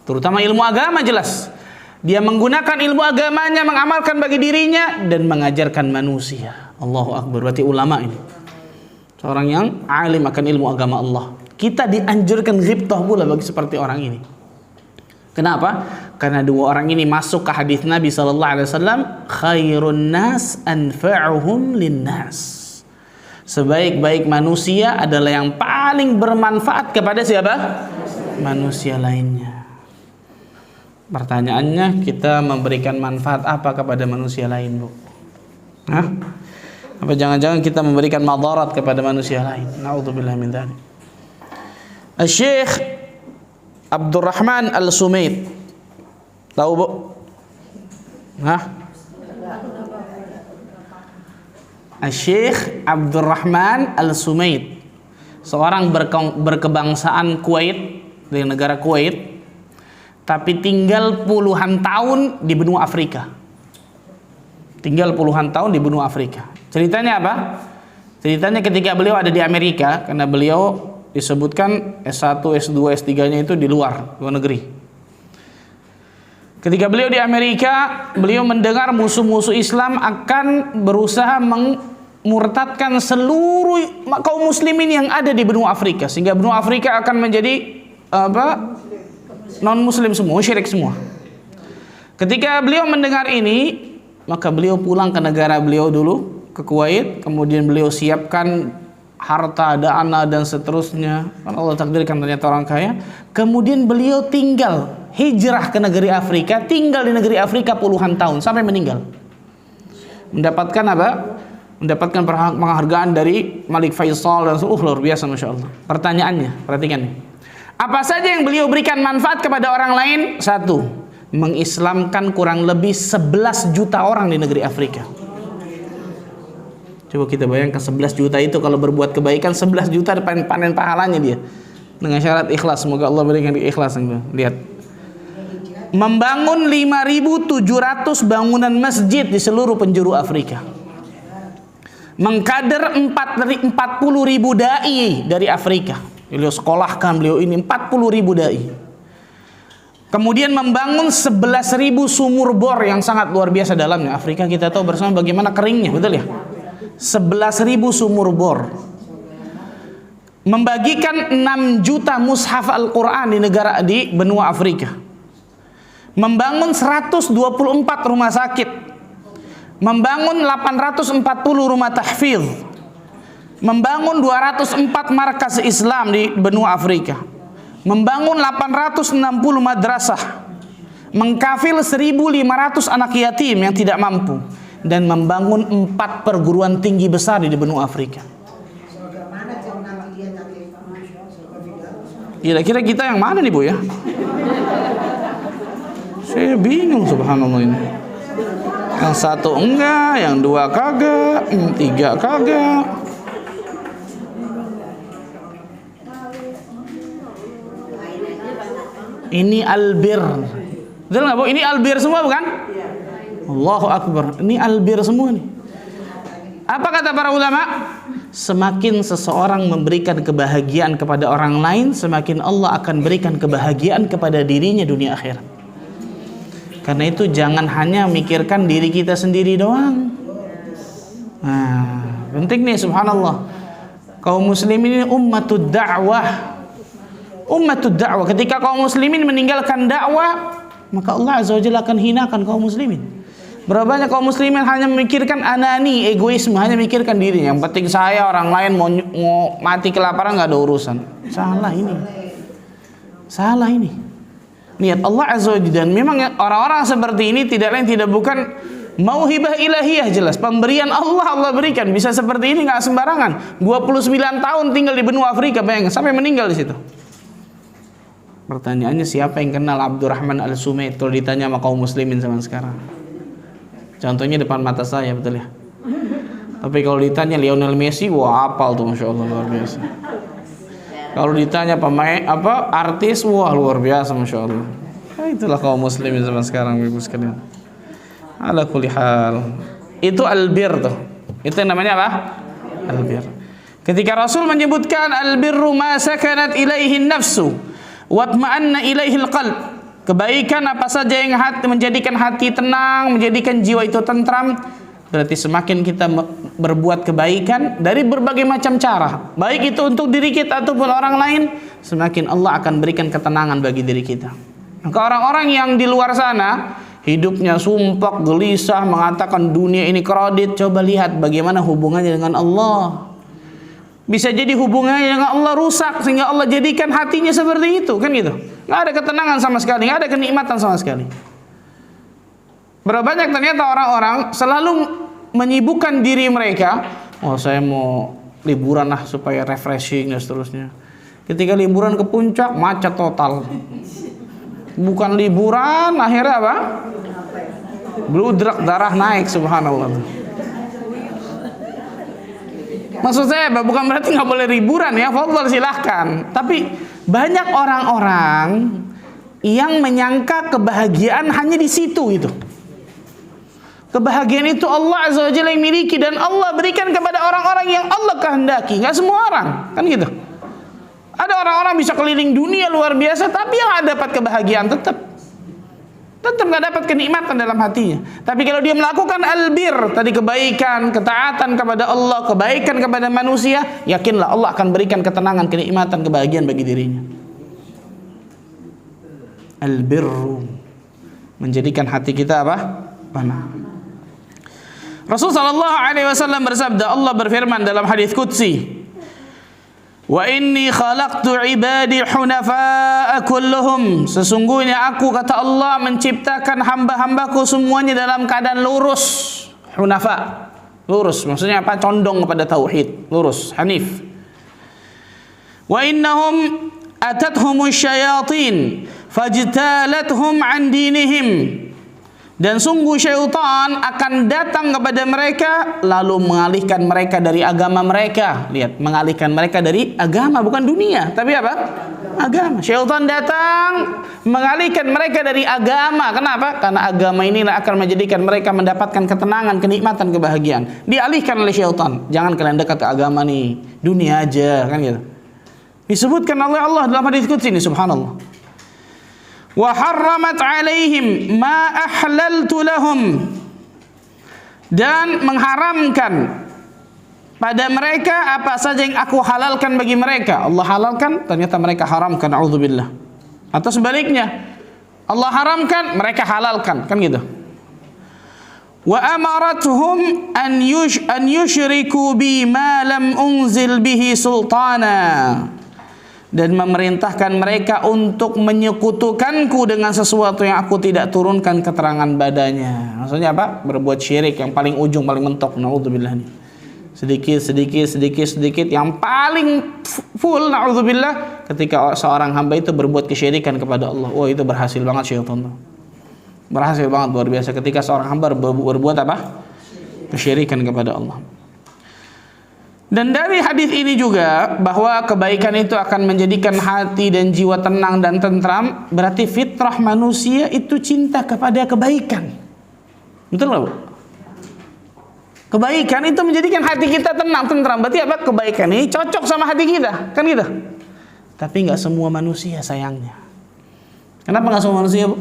terutama ilmu agama jelas. Dia menggunakan ilmu agamanya, mengamalkan bagi dirinya dan mengajarkan manusia. Allahu Akbar. Berarti ulama ini. Seorang yang alim akan ilmu agama Allah. Kita dianjurkan ghibtah pula bagi seperti orang ini. Kenapa? Karena dua orang ini masuk ke hadis Nabi SAW, khairun nas anfa'uhum linnas. Sebaik-baik manusia adalah yang paling bermanfaat kepada siapa? Manusia lainnya. Pertanyaannya, kita memberikan manfaat apa kepada manusia lain, Bu? Hah? Apa jangan-jangan kita memberikan madarat kepada manusia lain? Na'udzubillah min dzalik. Syekh Abdurrahman Al-Sumaid, tahu, Bu? Hah? Syekh Abdurrahman Al-Sumaid, seorang berkebangsaan Kuwait, dari negara Kuwait, tapi tinggal puluhan tahun di benua Afrika. Tinggal puluhan tahun di benua Afrika. Ceritanya apa? Ceritanya ketika beliau ada di Amerika, karena beliau disebutkan S1, S2, S3-nya itu di luar negeri. Ketika beliau di Amerika, beliau mendengar musuh-musuh Islam akan berusaha memurtadkan seluruh kaum muslimin yang ada di benua Afrika, sehingga benua Afrika akan menjadi non-muslim semua, musyrik semua. Ketika beliau mendengar ini, maka beliau pulang ke negara beliau dulu, ke Kuwait, kemudian beliau siapkan harta, dana dan seterusnya. Kan Allah takdirkan ternyata orang kaya. Kemudian beliau tinggal hijrah ke negeri Afrika, tinggal di negeri Afrika puluhan tahun sampai meninggal. Mendapatkan apa? Mendapatkan penghargaan dari Malik Faisal dan luar biasa, masya Allah. Pertanyaannya, perhatikan nih. Apa saja yang beliau berikan manfaat kepada orang lain? Satu, mengislamkan kurang lebih 11 juta orang di negeri Afrika. Coba kita bayangkan 11 juta itu kalau berbuat kebaikan, 11 juta panen pahalanya dia. Dengan syarat ikhlas, semoga Allah berikan ikhlas. Lihat. Membangun 5.700 bangunan masjid di seluruh penjuru Afrika. Mengkader 40.000 dai dari Afrika. Beliau sekolahkan beliau ini 40.000 dai. Kemudian membangun 11.000 sumur bor yang sangat luar biasa dalamnya. Afrika kita tahu bersama bagaimana keringnya, betul ya? 11.000 sumur bor. Membagikan 6 juta mushaf Al-Quran di benua Afrika. Membangun 124 rumah sakit. Membangun 840 rumah tahfidz. Membangun 204 markas Islam di benua Afrika. Membangun 860 madrasah. Mengkafil 1.500 anak yatim yang tidak mampu. Dan membangun 4 perguruan tinggi besar di benua Afrika. Kira-kira kita yang mana nih, Bu ya? Saya bingung subhanallah ini. Yang satu enggak, yang dua kagak, 3 kagak. Ini albir. Betul nggak, Bu? Ini albir semua bukan? Allahu Akbar. Ini albir semua nih. Apa kata para ulama? Semakin seseorang memberikan kebahagiaan kepada orang lain, semakin Allah akan berikan kebahagiaan kepada dirinya dunia akhirat. Karena itu jangan hanya mikirkan diri kita sendiri doang. Nah, penting nih, subhanallah. Kaum muslimin ini ummatud da'wah. Ummatud da'wah. Ketika kaum muslimin meninggalkan dakwah, maka Allah Azza wa Jalla akan hinakan kaum muslimin. Berapa banyak kaum muslimin hanya memikirkan anani, egoisme, hanya memikirkan dirinya. Yang penting saya, orang lain mau mati kelaparan nggak ada urusan. Salah ini. Salah ini. Niat Allah Azza wa Jalla. Dan memang orang-orang seperti ini tidak lain tidak bukan mauhibah ilahiyah, jelas. Pemberian Allah berikan. Bisa seperti ini nggak sembarangan. 29 tahun tinggal di benua Afrika, bayangkan, sampai meninggal di situ. Pertanyaannya, siapa yang kenal Abdurrahman Al-Sumaid kalau ditanya sama kaum muslimin zaman sekarang? Contohnya depan mata saya, betul ya. Tapi kalau ditanya Lionel Messi, wah hafal tuh, masya Allah, luar biasa. Kalau ditanya pemain artis, wah luar biasa, masya Allah. Nah, itulah kaum muslimin zaman sekarang, ibu sekalian. Ala kulli hal. Itu albir tuh. Itu yang namanya apa? Albir. Ketika Rasul menyebutkan albirru ma sakanat ilaihi nafsu watma'anna ilaihi alqalb. Kebaikan apa saja yang menjadikan hati tenang, menjadikan jiwa itu tentram. Berarti semakin kita berbuat kebaikan dari berbagai macam cara, baik itu untuk diri kita ataupun orang lain, semakin Allah akan berikan ketenangan bagi diri kita. Maka orang-orang yang di luar sana hidupnya sumpah, gelisah, mengatakan dunia ini kredit, coba lihat bagaimana hubungannya dengan Allah. Bisa jadi hubungannya dengan Allah rusak sehingga Allah jadikan hatinya seperti itu, kan gitu. Nggak ada ketenangan sama sekali, nggak ada kenikmatan sama sekali. Berapa banyak ternyata orang-orang selalu menyibukkan diri mereka, oh saya mau liburan lah supaya refreshing dan seterusnya. Ketika liburan ke puncak, macet total. Bukan liburan, akhirnya apa? Bludrak, darah naik, subhanallah. Maksud saya bukan berarti nggak boleh liburan ya, fadhal silahkan. Tapi banyak orang-orang yang menyangka kebahagiaan hanya di situ itu. Kebahagiaan itu Allah Azza wa Jalla yang miliki dan Allah berikan kepada orang-orang yang Allah kehendaki, nggak semua orang, kan gitu. Ada orang-orang bisa keliling dunia luar biasa, tapi yang nggak dapat kebahagiaan tetap nggak dapat kenikmatan dalam hatinya. Tapi kalau dia melakukan albir, tadi kebaikan, ketaatan kepada Allah, kebaikan kepada manusia, yakinlah Allah akan berikan ketenangan, kenikmatan, kebahagiaan bagi dirinya. Albirru, menjadikan hati kita apa? Tenang. Rasul sallallahu alaihi wasallam bersabda, Allah berfirman dalam hadis qudsi, wa inni khalaqtu ibadi hunafa'a kulluhum. Sesungguhnya aku, kata Allah, menciptakan hamba-hambaku semuanya dalam keadaan lurus. Hunafa, lurus, maksudnya apa? Condong kepada tauhid, lurus, hanif. Wa innahum atathumush syayatin fajtalathum an dinihim. Dan sungguh syaitan akan datang kepada mereka lalu mengalihkan mereka dari agama mereka. Lihat, mengalihkan mereka dari agama, bukan dunia, tapi apa? Agama. Syaitan datang mengalihkan mereka dari agama. Kenapa? Karena agama inilah akan menjadikan mereka mendapatkan ketenangan, kenikmatan, kebahagiaan. Dialihkan oleh syaitan. Jangan kalian dekat ke agama nih, dunia aja, kan gitu. Disebutkan oleh Allah dalam hadis qudsi ini, subhanallah. Wa harramat alaihim ma ahlaltu lahum. Dan mengharamkan pada mereka apa saja yang aku halalkan bagi mereka. Allah halalkan, ternyata mereka haramkan, a'udzubillah. Atau sebaliknya, Allah haramkan, mereka halalkan, kan gitu. Wa amaratuhum an yushriku bi ma lam unzil bihi sultana. Dan memerintahkan mereka untuk menyekutukanku dengan sesuatu yang aku tidak turunkan keterangan badannya. Maksudnya apa? Berbuat syirik yang paling ujung, paling mentok. Na'udzubillah. Sedikit yang paling full, na'udzubillah, ketika seorang hamba itu berbuat kesyirikan kepada Allah. Oh, itu berhasil banget syaitan. Berhasil banget, luar biasa ketika seorang hamba berbuat apa? Kesyirikan kepada Allah. Dan dari hadis ini juga bahwa kebaikan itu akan menjadikan hati dan jiwa tenang dan tentram. Berarti fitrah manusia itu cinta kepada kebaikan. Betul nggak, Bu? Kebaikan itu menjadikan hati kita tenang, tentram. Berarti apa? Kebaikan ini cocok sama hati kita, kan gitu. Tapi nggak semua manusia sayangnya. Kenapa nggak semua manusia, Bu?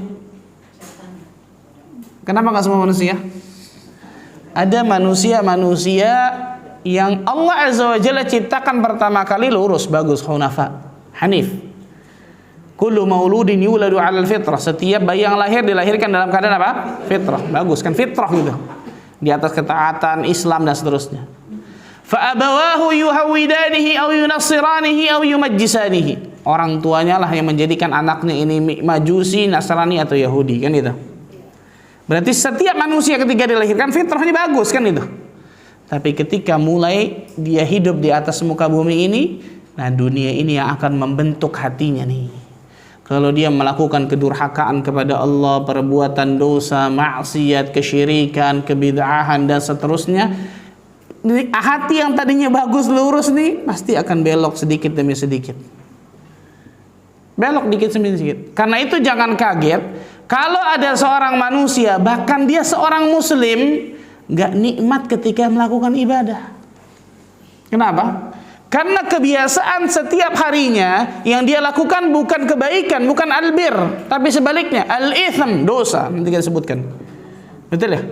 Kenapa nggak semua manusia? Ada manusia-manusia yang Allah Azza wa Jalla ciptakan pertama kali lurus, bagus, hunafa, hanif. Kullu mauludin yuladu 'alal fitrah. Setiap bayi yang lahir dilahirkan dalam keadaan apa? Fitrah. Bagus kan, fitrah gitu. Di atas ketaatan Islam dan seterusnya. Fa abawahu yuhawidanihi aw yunassiranihi aw yumajjisanihi. Orang tuanya lah yang menjadikan anaknya ini Majusi, Nasrani atau Yahudi, kan itu. Berarti setiap manusia ketika dilahirkan fitrahnya bagus, kan itu. Tapi ketika mulai dia hidup di atas muka bumi ini, nah dunia ini yang akan membentuk hatinya nih. Kalau dia melakukan kedurhakaan kepada Allah, perbuatan dosa, maksiat, kesyirikan, kebid'ahan dan seterusnya, hati yang tadinya bagus lurus nih pasti akan belok sedikit demi sedikit. Belok dikit demi sedikit. Karena itu jangan kaget kalau ada seorang manusia, bahkan dia seorang muslim, gak nikmat ketika melakukan ibadah. Kenapa? Karena kebiasaan setiap harinya yang dia lakukan bukan kebaikan, bukan albir, tapi sebaliknya al-itham, dosa. Nanti kita sebutkan. Betul ya?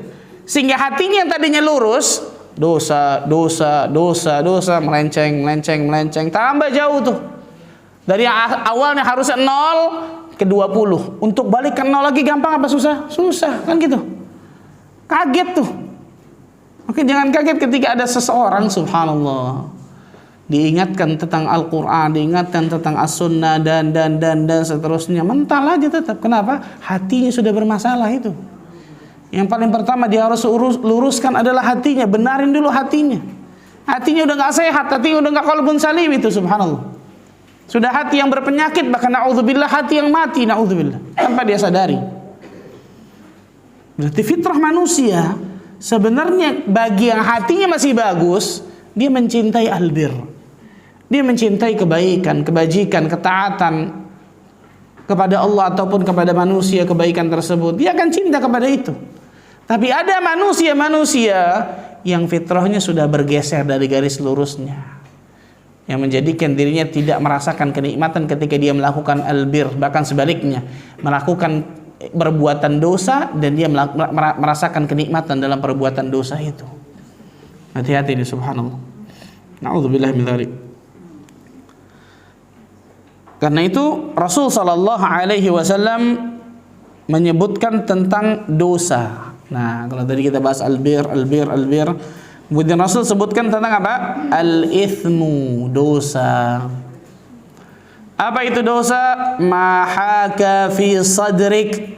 Sehingga hatinya yang tadinya lurus, dosa, melenceng, tambah jauh tuh. Dari awalnya harusnya 0 ke 20. Untuk balik ke 0 lagi gampang apa susah? Susah, kan gitu. Kaget tuh. Oke, jangan kaget ketika ada seseorang, subhanallah, diingatkan tentang Al-Quran, diingatkan tentang As-Sunnah dan seterusnya, mental aja tetap. Kenapa? Hatinya sudah bermasalah itu. Yang paling pertama dia harus luruskan adalah hatinya. Benarin dulu hatinya. Hatinya udah gak sehat, hatinya udah gak qalbun salim itu, subhanallah. Sudah hati yang berpenyakit, bahkan na'udzubillah hati yang mati, na'udzubillah, tanpa dia sadari. Berarti fitrah manusia sebenarnya bagi yang hatinya masih bagus, dia mencintai albir. Dia mencintai kebaikan, kebajikan, ketaatan kepada Allah ataupun kepada manusia, kebaikan tersebut. Dia akan cinta kepada itu. Tapi ada manusia-manusia yang fitrahnya sudah bergeser dari garis lurusnya, yang menjadikan dirinya tidak merasakan kenikmatan ketika dia melakukan albir. Bahkan sebaliknya, melakukan perbuatan dosa dan dia merasakan kenikmatan dalam perbuatan dosa itu. Hati-hati ini, subhanallah. Na'udzubillah min dzalik. Karena itu Rasul sallallahu alaihi wasallam menyebutkan tentang dosa. Nah, kalau tadi kita bahas albir, kemudian Rasul sebutkan tentang apa? Al-ithmu, dosa. Apa itu dosa? Ma haka fi sadrik.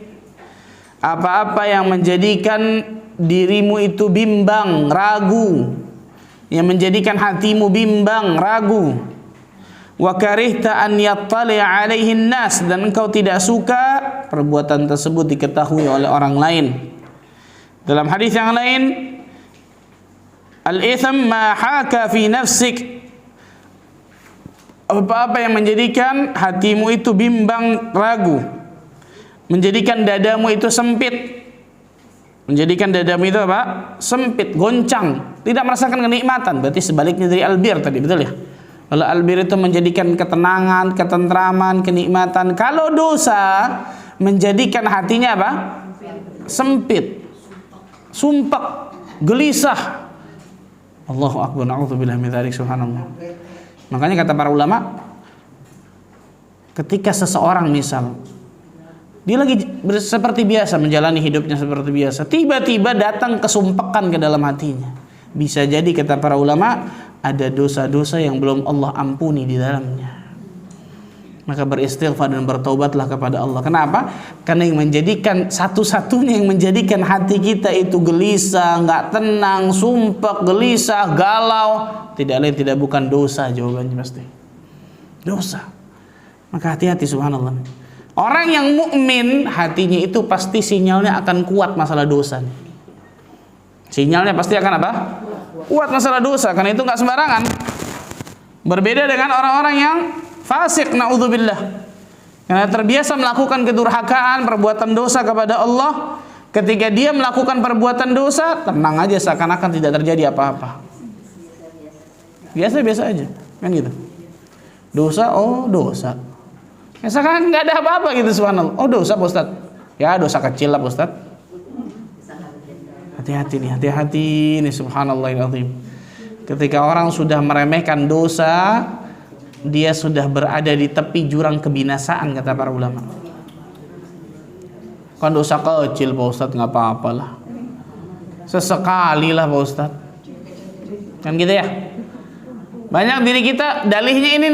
Apa-apa yang menjadikan dirimu itu bimbang, ragu, yang menjadikan hatimu bimbang, ragu. Wa karihta an yattali' alaihi nas, dan engkau tidak suka perbuatan tersebut diketahui oleh orang lain. Dalam hadis yang lain, al-itham ma haka fi nafsik. Apa-apa yang menjadikan hatimu itu bimbang, ragu, menjadikan dadamu itu sempit. Menjadikan dadamu itu apa? Sempit, goncang, tidak merasakan kenikmatan. Berarti sebaliknya dari albir tadi, betul ya? Kalau albir itu menjadikan ketenangan, ketentraman, kenikmatan. Kalau dosa menjadikan hatinya apa? Sempit, sumpek, gelisah. Allahu akbar, na'udzubillah min dzalik, subhanallah. Makanya kata para ulama, ketika seseorang misal dia lagi seperti biasa menjalani hidupnya seperti biasa, tiba-tiba datang kesumpekan ke dalam hatinya, bisa jadi kata para ulama ada dosa-dosa yang belum Allah ampuni di dalamnya. Maka beristighfar dan bertaubatlah kepada Allah. Kenapa? Karena yang menjadikan, satu-satunya yang menjadikan hati kita itu gelisah, nggak tenang, sumpek, gelisah, galau, tidak lain tidak bukan dosa. Jawabannya pasti dosa. Maka hati-hati, subhanallah. Orang yang mukmin hatinya itu pasti sinyalnya akan kuat masalah dosa. Sinyalnya pasti akan apa? Kuat masalah dosa. Karena itu nggak sembarangan. Berbeda dengan orang-orang yang fasik, naudzubillah. Karena terbiasa melakukan kedurhakaan, perbuatan dosa kepada Allah, ketika dia melakukan perbuatan dosa, tenang aja seakan-akan tidak terjadi apa-apa. Biasa-biasa aja, kan gitu. Dosa, oh dosa. Misalkan nggak ada apa-apa gitu, subhanallah. Oh dosa Pak Ustaz. Ya dosa kecil lah Pak Ustaz. Hati-hati nih subhanallahilazim. Ketika orang sudah meremehkan dosa, dia sudah berada di tepi jurang kebinasaan, kata para ulama. Kan dosa kecil Pak Ustaz, nggak apa-apalah. Sesekali lah Pak Ustaz. Kan gitu ya. Banyak diri kita dalihnya ini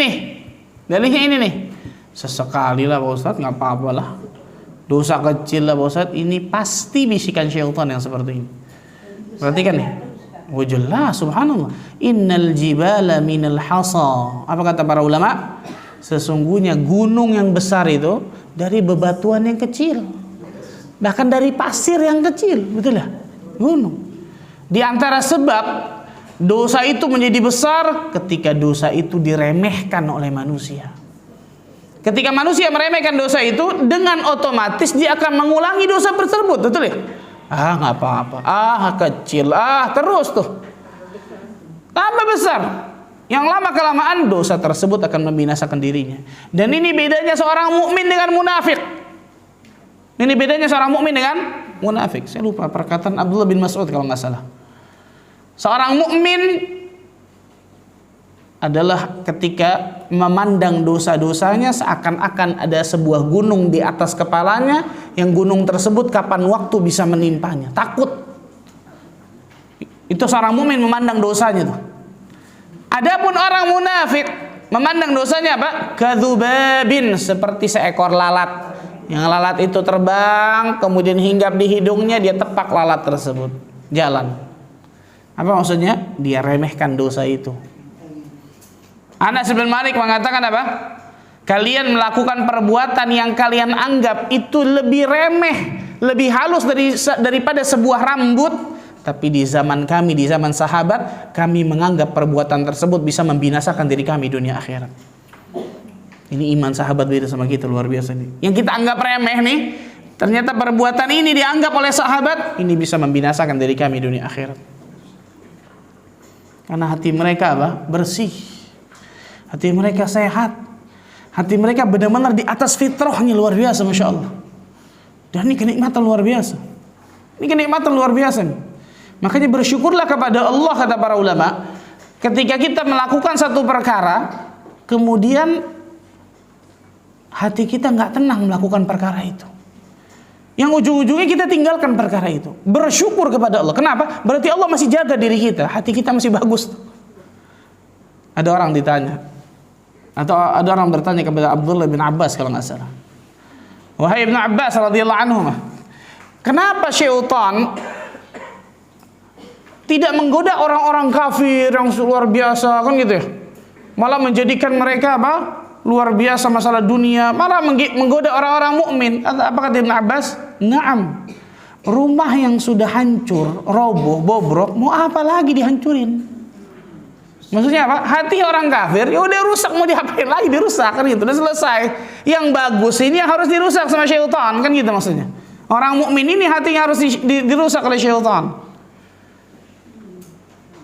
nih. Sesekali lah Pak Ustaz, nggak apa-apalah. Dosa kecil lah Pak Ustaz. Ini pasti bisikan syaitan yang seperti ini. Perhatikan nih. Oh jelas, subhanallah. Innal jibala minal hasa. Apa kata para ulama? Sesungguhnya gunung yang besar itu dari bebatuan yang kecil. Bahkan dari pasir yang kecil, betul ya? Gunung. Di antara sebab dosa itu menjadi besar ketika dosa itu diremehkan oleh manusia. Ketika manusia meremehkan dosa itu, dengan otomatis dia akan mengulangi dosa tersebut, betul ya? Nggak apa-apa, kecil, terus tuh tambah besar. Yang lama kelamaan dosa tersebut akan membinasakan dirinya. Dan ini bedanya seorang mukmin dengan munafik. Saya lupa perkataan Abdullah bin Mas'ud kalau nggak salah. Seorang mukmin adalah ketika memandang dosa-dosanya seakan-akan ada sebuah gunung di atas kepalanya, yang gunung tersebut kapan waktu bisa menimpanya. Takut. Itu seorang mukmin memandang dosanya tuh. Adapun orang munafik memandang dosanya apa? Kadzubabin, seperti seekor lalat. Yang lalat itu terbang, kemudian hinggap di hidungnya, dia tepak lalat tersebut. Jalan. Apa maksudnya? Dia remehkan dosa itu. Anas bin Malik mengatakan apa? Kalian melakukan perbuatan yang kalian anggap itu lebih remeh, lebih halus daripada sebuah rambut. Tapi di zaman kami, di zaman sahabat, kami menganggap perbuatan tersebut bisa membinasakan diri kami dunia akhirat. Ini iman sahabat beda sama kita, luar biasa nih. Yang kita anggap remeh nih, ternyata perbuatan ini dianggap oleh sahabat, ini bisa membinasakan diri kami dunia akhirat. Karena hati mereka apa? Bersih. Hati mereka sehat. Hati mereka benar-benar di atas fitrahnya, luar biasa, Masya Allah. Dan ini kenikmatan luar biasa. Nih. Makanya bersyukurlah kepada Allah, kata para ulama. Ketika kita melakukan satu perkara, kemudian hati kita nggak tenang melakukan perkara itu. Yang ujung-ujungnya kita tinggalkan perkara itu. Bersyukur kepada Allah. Kenapa? Berarti Allah masih jaga diri kita. Hati kita masih bagus. Ada orang ditanya, atau ada orang bertanya kepada Abdullah bin Abbas kalau nggak salah. Wahai Ibnu Abbas radhiyallahu anhu, kenapa syaitan tidak menggoda orang-orang kafir yang luar biasa, kan gitu ya? Malah menjadikan mereka apa? Luar biasa masalah dunia, malah menggoda orang-orang mukmin. Apa kata Ibnu Abbas? Naam. Rumah yang sudah hancur, roboh, bobrok, mau apa lagi dihancurin? Maksudnya apa? Hati orang kafir, ya udah rusak, mau diapain lagi, dirusak kan gitu, udah selesai. Yang bagus ini yang harus dirusak sama syaitan, kan gitu maksudnya. Orang mukmin ini hatinya harus dirusak oleh syaitan.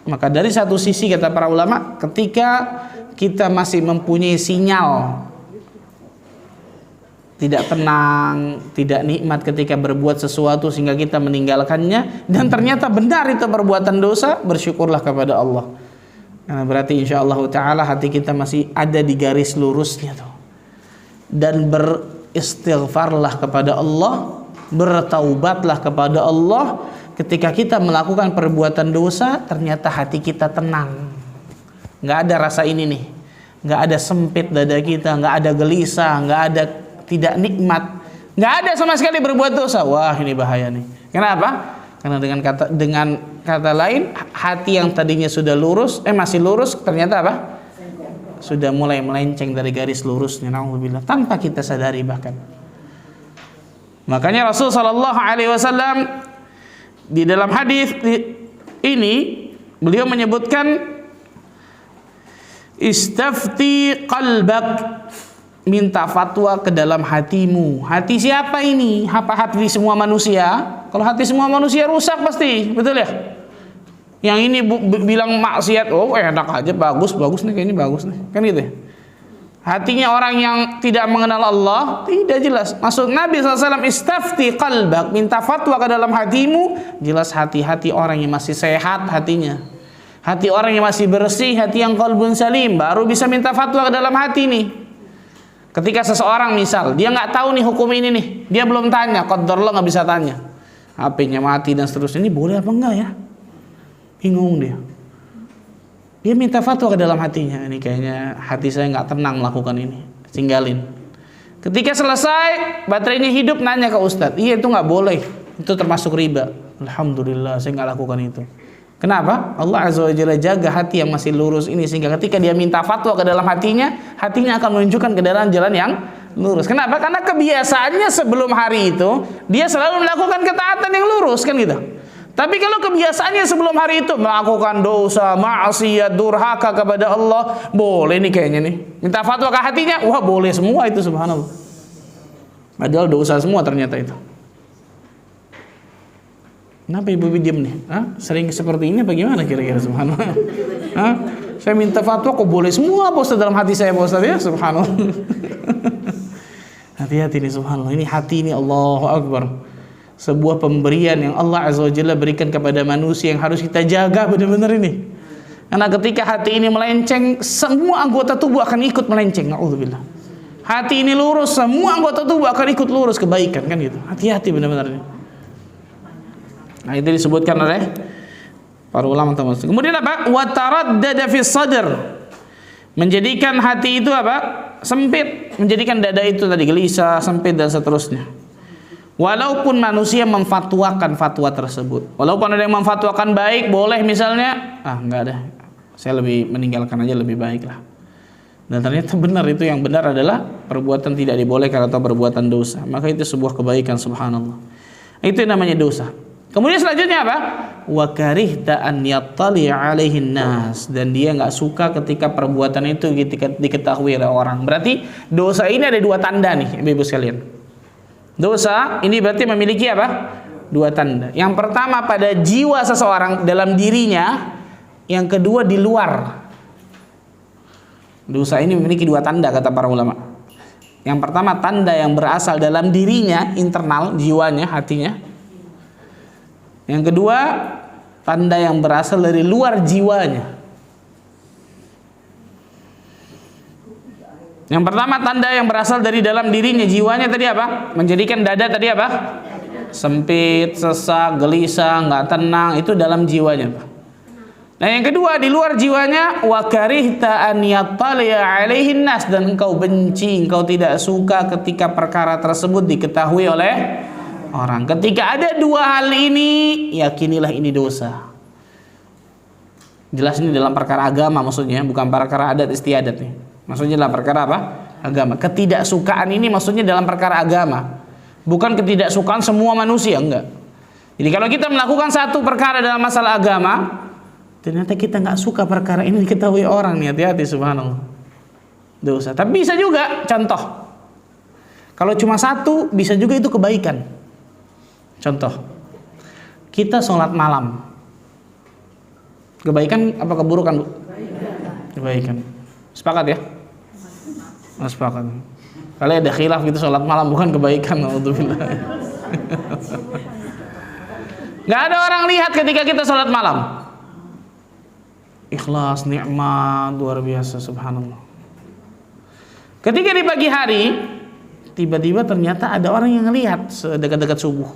Maka dari satu sisi kata para ulama, ketika kita masih mempunyai sinyal tidak tenang, tidak nikmat ketika berbuat sesuatu sehingga kita meninggalkannya, dan ternyata benar itu perbuatan dosa, bersyukurlah kepada Allah. Karena berarti insyaallah ta'ala hati kita masih ada di garis lurusnya tuh. Dan beristighfarlah kepada Allah, bertaubatlah kepada Allah. Ketika kita melakukan perbuatan dosa, ternyata hati kita tenang. Nggak ada rasa ini nih, nggak ada sempit dada kita, nggak ada gelisah, nggak ada tidak nikmat, nggak ada sama sekali berbuat dosa. Wah, ini bahaya nih. Kenapa? Karena dengan kata lain, hati yang tadinya sudah lurus, masih lurus, ternyata apa? Sudah mulai melenceng dari garis lurusnya, naudzubillah, tanpa kita sadari bahkan. Makanya Rasul sallallahu alaihi wasallam di dalam hadis ini beliau menyebutkan istafti qalbak, minta fatwa ke dalam hatimu. Hati siapa ini? Apa hati semua manusia? Kalau hati semua manusia rusak pasti, betul ya? Yang ini bilang maksiat, oh enak aja, bagus nih, kayak ini bagus nih, kan gitu ya? Hatinya orang yang tidak mengenal Allah tidak jelas. Maksud Nabi SAW, istafti qalbak, minta fatwa ke dalam hatimu. Jelas hati-hati orang yang masih sehat hatinya, hati orang yang masih bersih, hati yang qalbun salim, baru bisa minta fatwa ke dalam hati nih. Ketika seseorang misal dia nggak tahu nih hukum ini nih, dia belum tanya, qadarullah nggak bisa tanya, HP-nya mati dan seterusnya, ini boleh apa enggak ya? Bingung dia. Dia minta fatwa ke dalam hatinya, ini kayaknya hati saya nggak tenang melakukan ini, tinggalin. Ketika selesai baterainya hidup, nanya ke ustadz, iya itu nggak boleh, itu termasuk riba. Alhamdulillah saya nggak lakukan itu. Kenapa? Allah Azza wa Jalla jaga hati yang masih lurus ini, sehingga ketika dia minta fatwa ke dalam hatinya, hatinya akan menunjukkan ke dalam jalan yang lurus. Kenapa? Karena kebiasaannya sebelum hari itu dia selalu melakukan ketaatan yang lurus, kan gitu. Tapi kalau kebiasaannya sebelum hari itu melakukan dosa, maksiat, durhaka kepada Allah, boleh nih kayaknya nih. Minta fatwa ke hatinya, wah boleh semua itu, subhanallah. Padahal dosa semua ternyata itu. Kenapa ibu diam nih? Hah? Sering seperti ini apa gimana kira-kira, subhanallah? Hah? Saya minta fatwa kok boleh semua Pak Ustaz dalam hati saya, Pak Ustaz ya, subhanallah. Hati-hati nih, subhanallah. Ini hati ini, Allahu Akbar. Sebuah pemberian yang Allah Azza wa Jalla berikan kepada manusia yang harus kita jaga benar-benar ini. Karena ketika hati ini melenceng, semua anggota tubuh akan ikut melenceng. Na'udzubillah. Hati ini lurus, semua anggota tubuh akan ikut lurus kebaikan, kan gitu. Hati-hati benar-benar ini. Nah, itu disebutkan oleh para ulama teman. Kemudian apa? Wa taraddada fi sadr. Menjadikan hati itu apa? Sempit, menjadikan dada itu tadi gelisah, sempit dan seterusnya. Walaupun manusia memfatwakan fatwa tersebut, walaupun ada yang memfatwakan baik, boleh misalnya, enggak ada, saya lebih meninggalkan aja lebih baik lah. Dan ternyata benar, itu yang benar adalah perbuatan tidak dibolehkan atau perbuatan dosa, maka itu sebuah kebaikan, subhanallah. Itu yang namanya dosa. Kemudian selanjutnya apa? Wa karihta an yattali alaihi nas, dan dia nggak suka ketika perbuatan itu diketahui oleh orang. Berarti dosa ini ada dua tanda nih, ibu sekalian. Dosa ini berarti memiliki apa? Dua tanda. Yang pertama pada jiwa seseorang dalam dirinya, yang kedua di luar. Dosa ini memiliki dua tanda kata para ulama. Yang pertama tanda yang berasal dalam dirinya, internal, jiwanya, hatinya. Yang kedua tanda yang berasal dari luar jiwanya. Yang pertama tanda yang berasal dari dalam dirinya, jiwanya tadi apa? Menjadikan dada tadi apa? Sempit, sesak, gelisah, nggak tenang, itu dalam jiwanya. Nah yang kedua di luar jiwanya, wa karihta an yattali'a alaihin nas, dan engkau benci, engkau tidak suka ketika perkara tersebut diketahui oleh orang. Ketika ada dua hal ini, yakinilah ini dosa. Jelas ini dalam perkara agama maksudnya, bukan perkara adat istiadat nih. Maksudnya dalam perkara apa? Agama. Ketidaksukaan ini maksudnya dalam perkara agama, bukan ketidaksukaan semua manusia, enggak. Jadi kalau kita melakukan satu perkara dalam masalah agama, ternyata kita nggak suka perkara ini diketahui orang, nih hati-hati, subhanallah, dosa. Tapi bisa juga, contoh, kalau cuma satu, bisa juga itu kebaikan. Contoh, kita sholat malam, kebaikan apa keburukan, Bu? Kebaikan. Sepakat ya? Sepakat. Kalau ada khilaf gitu, sholat malam bukan kebaikan, alhamdulillah. Nggak ada orang lihat ketika kita sholat malam. Ikhlas, nikmat, luar biasa, subhanallah. Ketika di pagi hari, tiba-tiba ternyata ada orang yang lihat sedekat-dekat subuh.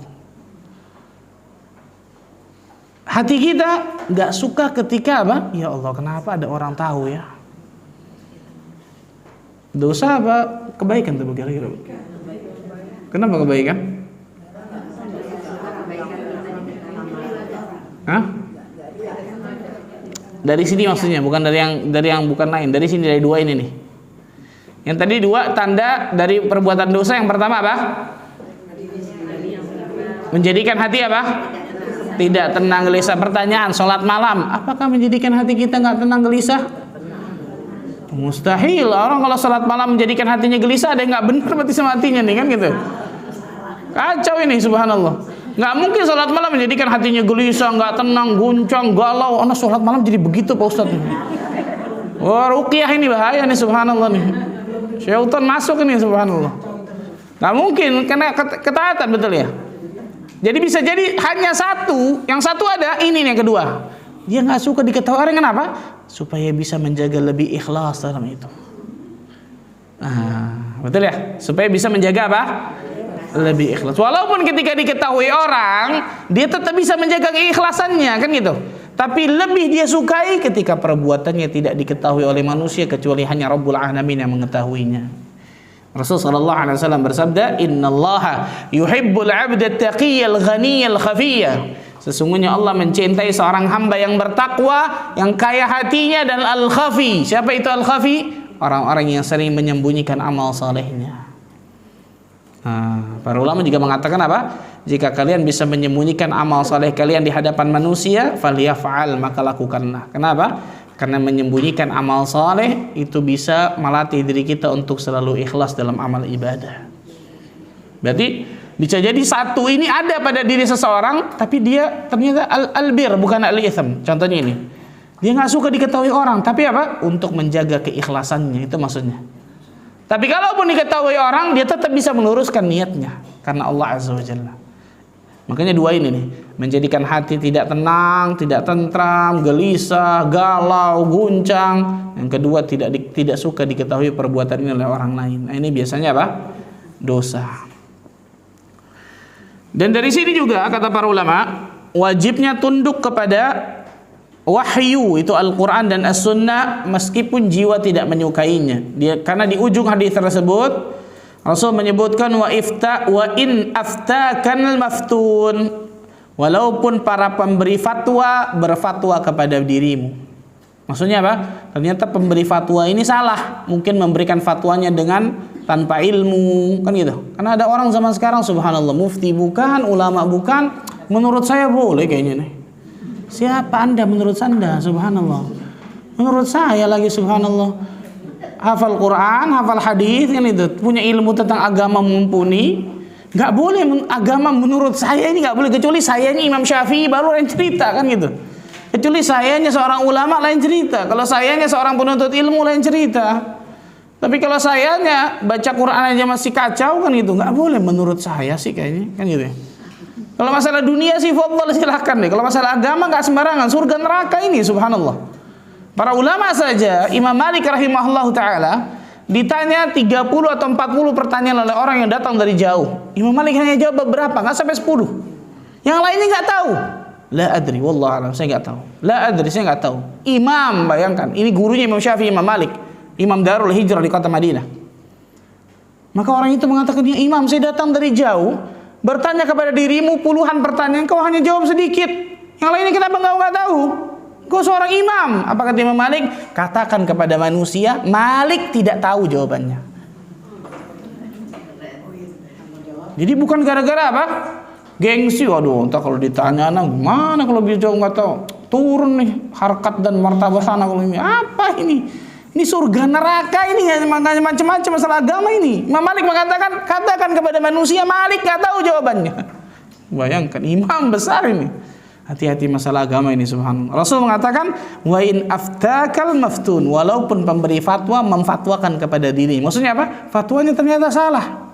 Hati kita nggak suka ketika apa? Ya Allah, kenapa ada orang tahu ya? Dosa apa kebaikan tuh kira-kira? Kenapa kebaikan? Hah? Dari sini maksudnya, bukan dari yang bukan lain. Dari sini, dari dua ini nih. Yang tadi dua tanda dari perbuatan dosa. Yang pertama apa? Menjadikan hati apa? Tidak tenang, gelisah. Pertanyaan, sholat malam, apakah menjadikan hati kita nggak tenang, gelisah? Mustahil. Orang kalau salat malam menjadikan hatinya gelisah, ada yang nggak benar berarti sama hatinya nih, kan gitu. Kacau ini, subhanallah. Nggak mungkin salat malam menjadikan hatinya gelisah, nggak tenang, guncang, galau. Anak salat malam jadi begitu Pak Ustadz. Wah, ruqyah ini bahaya nih, subhanallah nih. Syaitan masuk ini, subhanallah. Nggak mungkin, karena ketaatan, betul ya. Jadi bisa jadi hanya satu, yang satu ada, ini nih yang kedua. Dia nggak suka diketahui orang, kenapa? Supaya bisa menjaga lebih ikhlas dalam itu. Betul ya? Supaya bisa menjaga apa? Lebih ikhlas. Walaupun ketika diketahui orang, dia tetap bisa menjaga keikhlasannya, kan gitu. Tapi lebih dia sukai ketika perbuatannya tidak diketahui oleh manusia kecuali hanya Rabbul Alamin yang mengetahuinya. Rasul sallallahu alaihi wasallam bersabda, "Innallaha yuhibbul 'abda at-taqiyyal ghaniyal khafiyya." Sesungguhnya Allah mencintai seorang hamba yang bertakwa, yang kaya hatinya, dan al-khafi. Siapa itu al-khafi? Orang-orang yang sering menyembunyikan amal salehnya. Para ulama juga mengatakan apa? Jika kalian bisa menyembunyikan amal saleh kalian di hadapan manusia, falyaf'al, maka lakukanlah. Kenapa? Karena menyembunyikan amal saleh itu bisa melatih diri kita untuk selalu ikhlas dalam amal ibadah. Berarti bisa jadi satu ini ada pada diri seseorang, tapi dia ternyata al-bir bukan al-itham. Contohnya ini, dia nggak suka diketahui orang, tapi apa? Untuk menjaga keikhlasannya, itu maksudnya. Tapi kalaupun diketahui orang, dia tetap bisa meluruskan niatnya karena Allah Azza wa Jalla. Makanya dua ini nih, menjadikan hati tidak tenang, tidak tentram, gelisah, galau, guncang. Yang kedua, tidak suka diketahui perbuatan ini oleh orang lain. Nah, ini biasanya apa? Dosa. Dan dari sini juga kata para ulama, wajibnya tunduk kepada wahyu, itu Al-Quran dan As-Sunnah, meskipun jiwa tidak menyukainya. Karena di ujung hadis tersebut Rasul menyebutkan wa in aftakan maftun, walaupun para pemberi fatwa berfatwa kepada dirimu. Maksudnya apa? Ternyata pemberi fatwa ini salah, mungkin memberikan fatwanya dengan tanpa ilmu, kan gitu. Karena ada orang zaman sekarang, subhanallah, mufti bukan, ulama bukan, menurut saya boleh kayaknya nih. Siapa Anda menurut Anda? Subhanallah. Menurut saya lagi, subhanallah, hafal Quran, hafal hadis, kan itu, punya ilmu tentang agama mumpuni. Nggak boleh agama menurut saya ini, nggak boleh, kecuali sayanya Imam Syafi'i baru lain cerita, kan gitu. Kecuali sayanya seorang ulama lain cerita. Kalau sayanya seorang penuntut ilmu lain cerita. Tapi kalau sayanya baca Quran aja masih kacau, kan gitu, nggak boleh menurut saya sih kayaknya, kan gitu ya. Kalau masalah dunia sih fadhal, silahkan deh. Kalau masalah agama nggak sembarangan, surga neraka ini, subhanallah. Para ulama saja, Imam Malik rahimahullahu taala ditanya 30 atau 40 pertanyaan oleh orang yang datang dari jauh. Imam Malik hanya jawab beberapa, nggak sampai 10. Yang lainnya nggak tahu. La adri, wallahu a'lam, saya nggak tahu. La adri, saya nggak tahu. Imam, bayangkan, ini gurunya Imam Syafi'i, Imam Malik, Imam Darul Hijrah di kota Madinah. Maka orang itu mengatakan, ya Imam, saya datang dari jauh, bertanya kepada dirimu puluhan pertanyaan, kau hanya jawab sedikit. Yang lainnya kenapa nggak tahu? Kau seorang imam. Apa kata Imam Malik? Katakan kepada manusia, Malik tidak tahu jawabannya. Jadi bukan gara-gara apa? Gengsi, waduh, entah kalau ditanya anak, mana kalau dia jawab nggak tahu, turun nih harkat dan martabat sana kalau ini. Apa ini? Ini surga neraka ini, macam-macam masalah agama ini. Imam Malik mengatakan, katakan kepada manusia, Malik nggak tahu jawabannya. Bayangkan, imam besar ini. Hati-hati masalah agama ini, subhanallah. Rasul mengatakan, wa in aftakal maftun, walaupun pemberi fatwa memfatwakan kepada diri. Maksudnya apa? Fatwanya ternyata salah.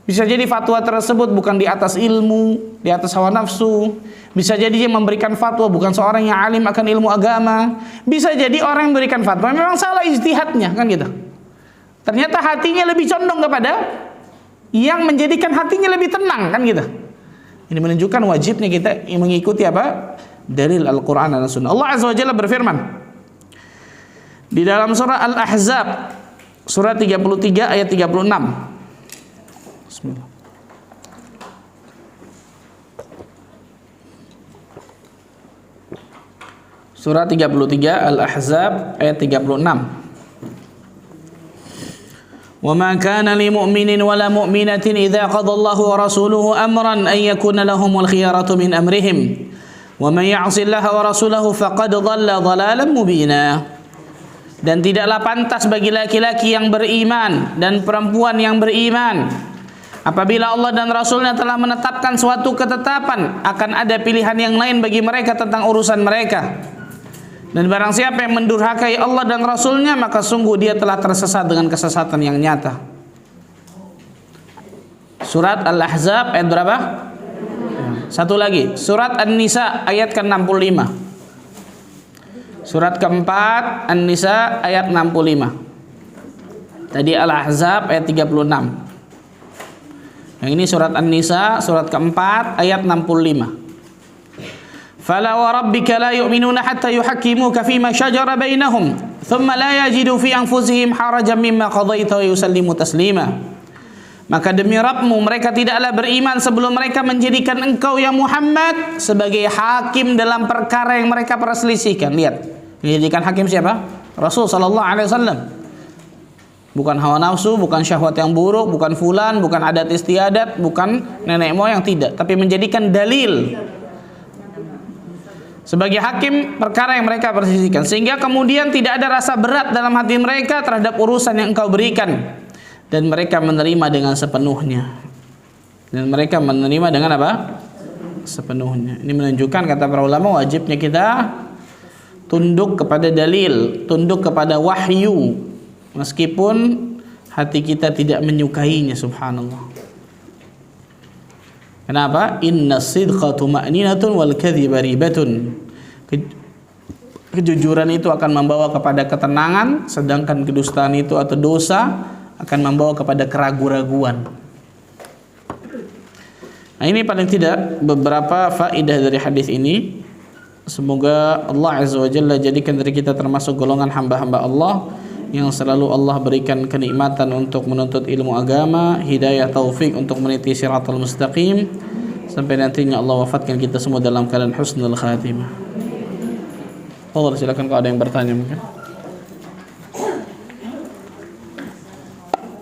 Bisa jadi fatwa tersebut bukan di atas ilmu, di atas hawa nafsu. Bisa jadi dia memberikan fatwa bukan seorang yang alim akan ilmu agama. Bisa jadi orang yang memberikan fatwa memang salah ijtihadnya, kan gitu. Ternyata hatinya lebih condong kepada yang menjadikan hatinya lebih tenang, kan gitu. Ini menunjukkan wajibnya kita mengikuti apa? Dalil Al-Quran dan Sunnah. Allah Azza wa Jalla berfirman di dalam surah Al-Ahzab, surah 33 ayat 36. Bismillah. Surah 33 Al-Ahzab ayat 36. وَمَا كَانَ لِمُؤْمِنٍ وَلَا مُؤْمِنَةٍ إِذَا قَضَى اللَّهُ وَرَسُولُهُ أَمْرًا أَنْ يَكُونَ لَهُمُ الْخِيَرَةُ مِنْ أَمْرِهِمْ وَمَنْ يَعْصِ اللَّهَ وَرَسُولَهُ فَقَدْ ضَلَّ ضَلَالًا مُبِينًا. Dan tidaklah pantas bagi laki-laki yang beriman dan perempuan yang beriman apabila Allah dan Rasulnya telah menetapkan suatu ketetapan, akan ada pilihan yang lain bagi mereka tentang urusan mereka. Dan barang siapa yang mendurhakai Allah dan Rasulnya, maka sungguh dia telah tersesat dengan kesesatan yang nyata. Surat Al-Ahzab ayat berapa? Satu lagi, surat An-Nisa ayat ke-65. Surat keempat An-Nisa ayat 65. Tadi Al-Ahzab ayat 36. Yang ini surat An-Nisa surat keempat ayat 65. Fala wa rabbika la yu'minuna hatta yuhakkimuka fima shajara bainahum thumma la yajidu fi anfusihim harajan mimma qadaita wa yusallimu taslima. Maka demi Rabbmu, mereka tidaklah beriman sebelum mereka menjadikan engkau ya Muhammad sebagai hakim dalam perkara yang mereka perselisihkan. Lihat, menjadikan hakim siapa? Rasul sallallahu alaihi wasallam. Bukan hawa nafsu, bukan syahwat yang buruk, bukan fulan, bukan adat istiadat, bukan nenek moyang, tidak, tapi menjadikan dalil sebagai hakim perkara yang mereka perselisihkan, sehingga kemudian tidak ada rasa berat dalam hati mereka terhadap urusan yang engkau berikan, dan mereka menerima dengan sepenuhnya. Dan mereka menerima dengan apa? Sepenuhnya. Ini menunjukkan, kata para ulama, wajibnya kita tunduk kepada dalil, tunduk kepada wahyu, meskipun hati kita tidak menyukainya. Subhanallah. Kenapa? Inna sidqa tuma'ninatun wal kadhiba ribatun. Kejujuran itu akan membawa kepada ketenangan, sedangkan kedustaan itu atau dosa akan membawa kepada keraguan-raguan. Nah, ini paling tidak beberapa faedah dari hadis ini. Semoga Allah Azza wa Jalla jadikan dari kita termasuk golongan hamba-hamba Allah yang selalu Allah berikan kenikmatan untuk menuntut ilmu agama, hidayah taufik untuk meniti siratal mustaqim, sampai nantinya Allah wafatkan kita semua dalam keadaan husnul khatimah. Allah, silakan kalau ada yang bertanya mungkin.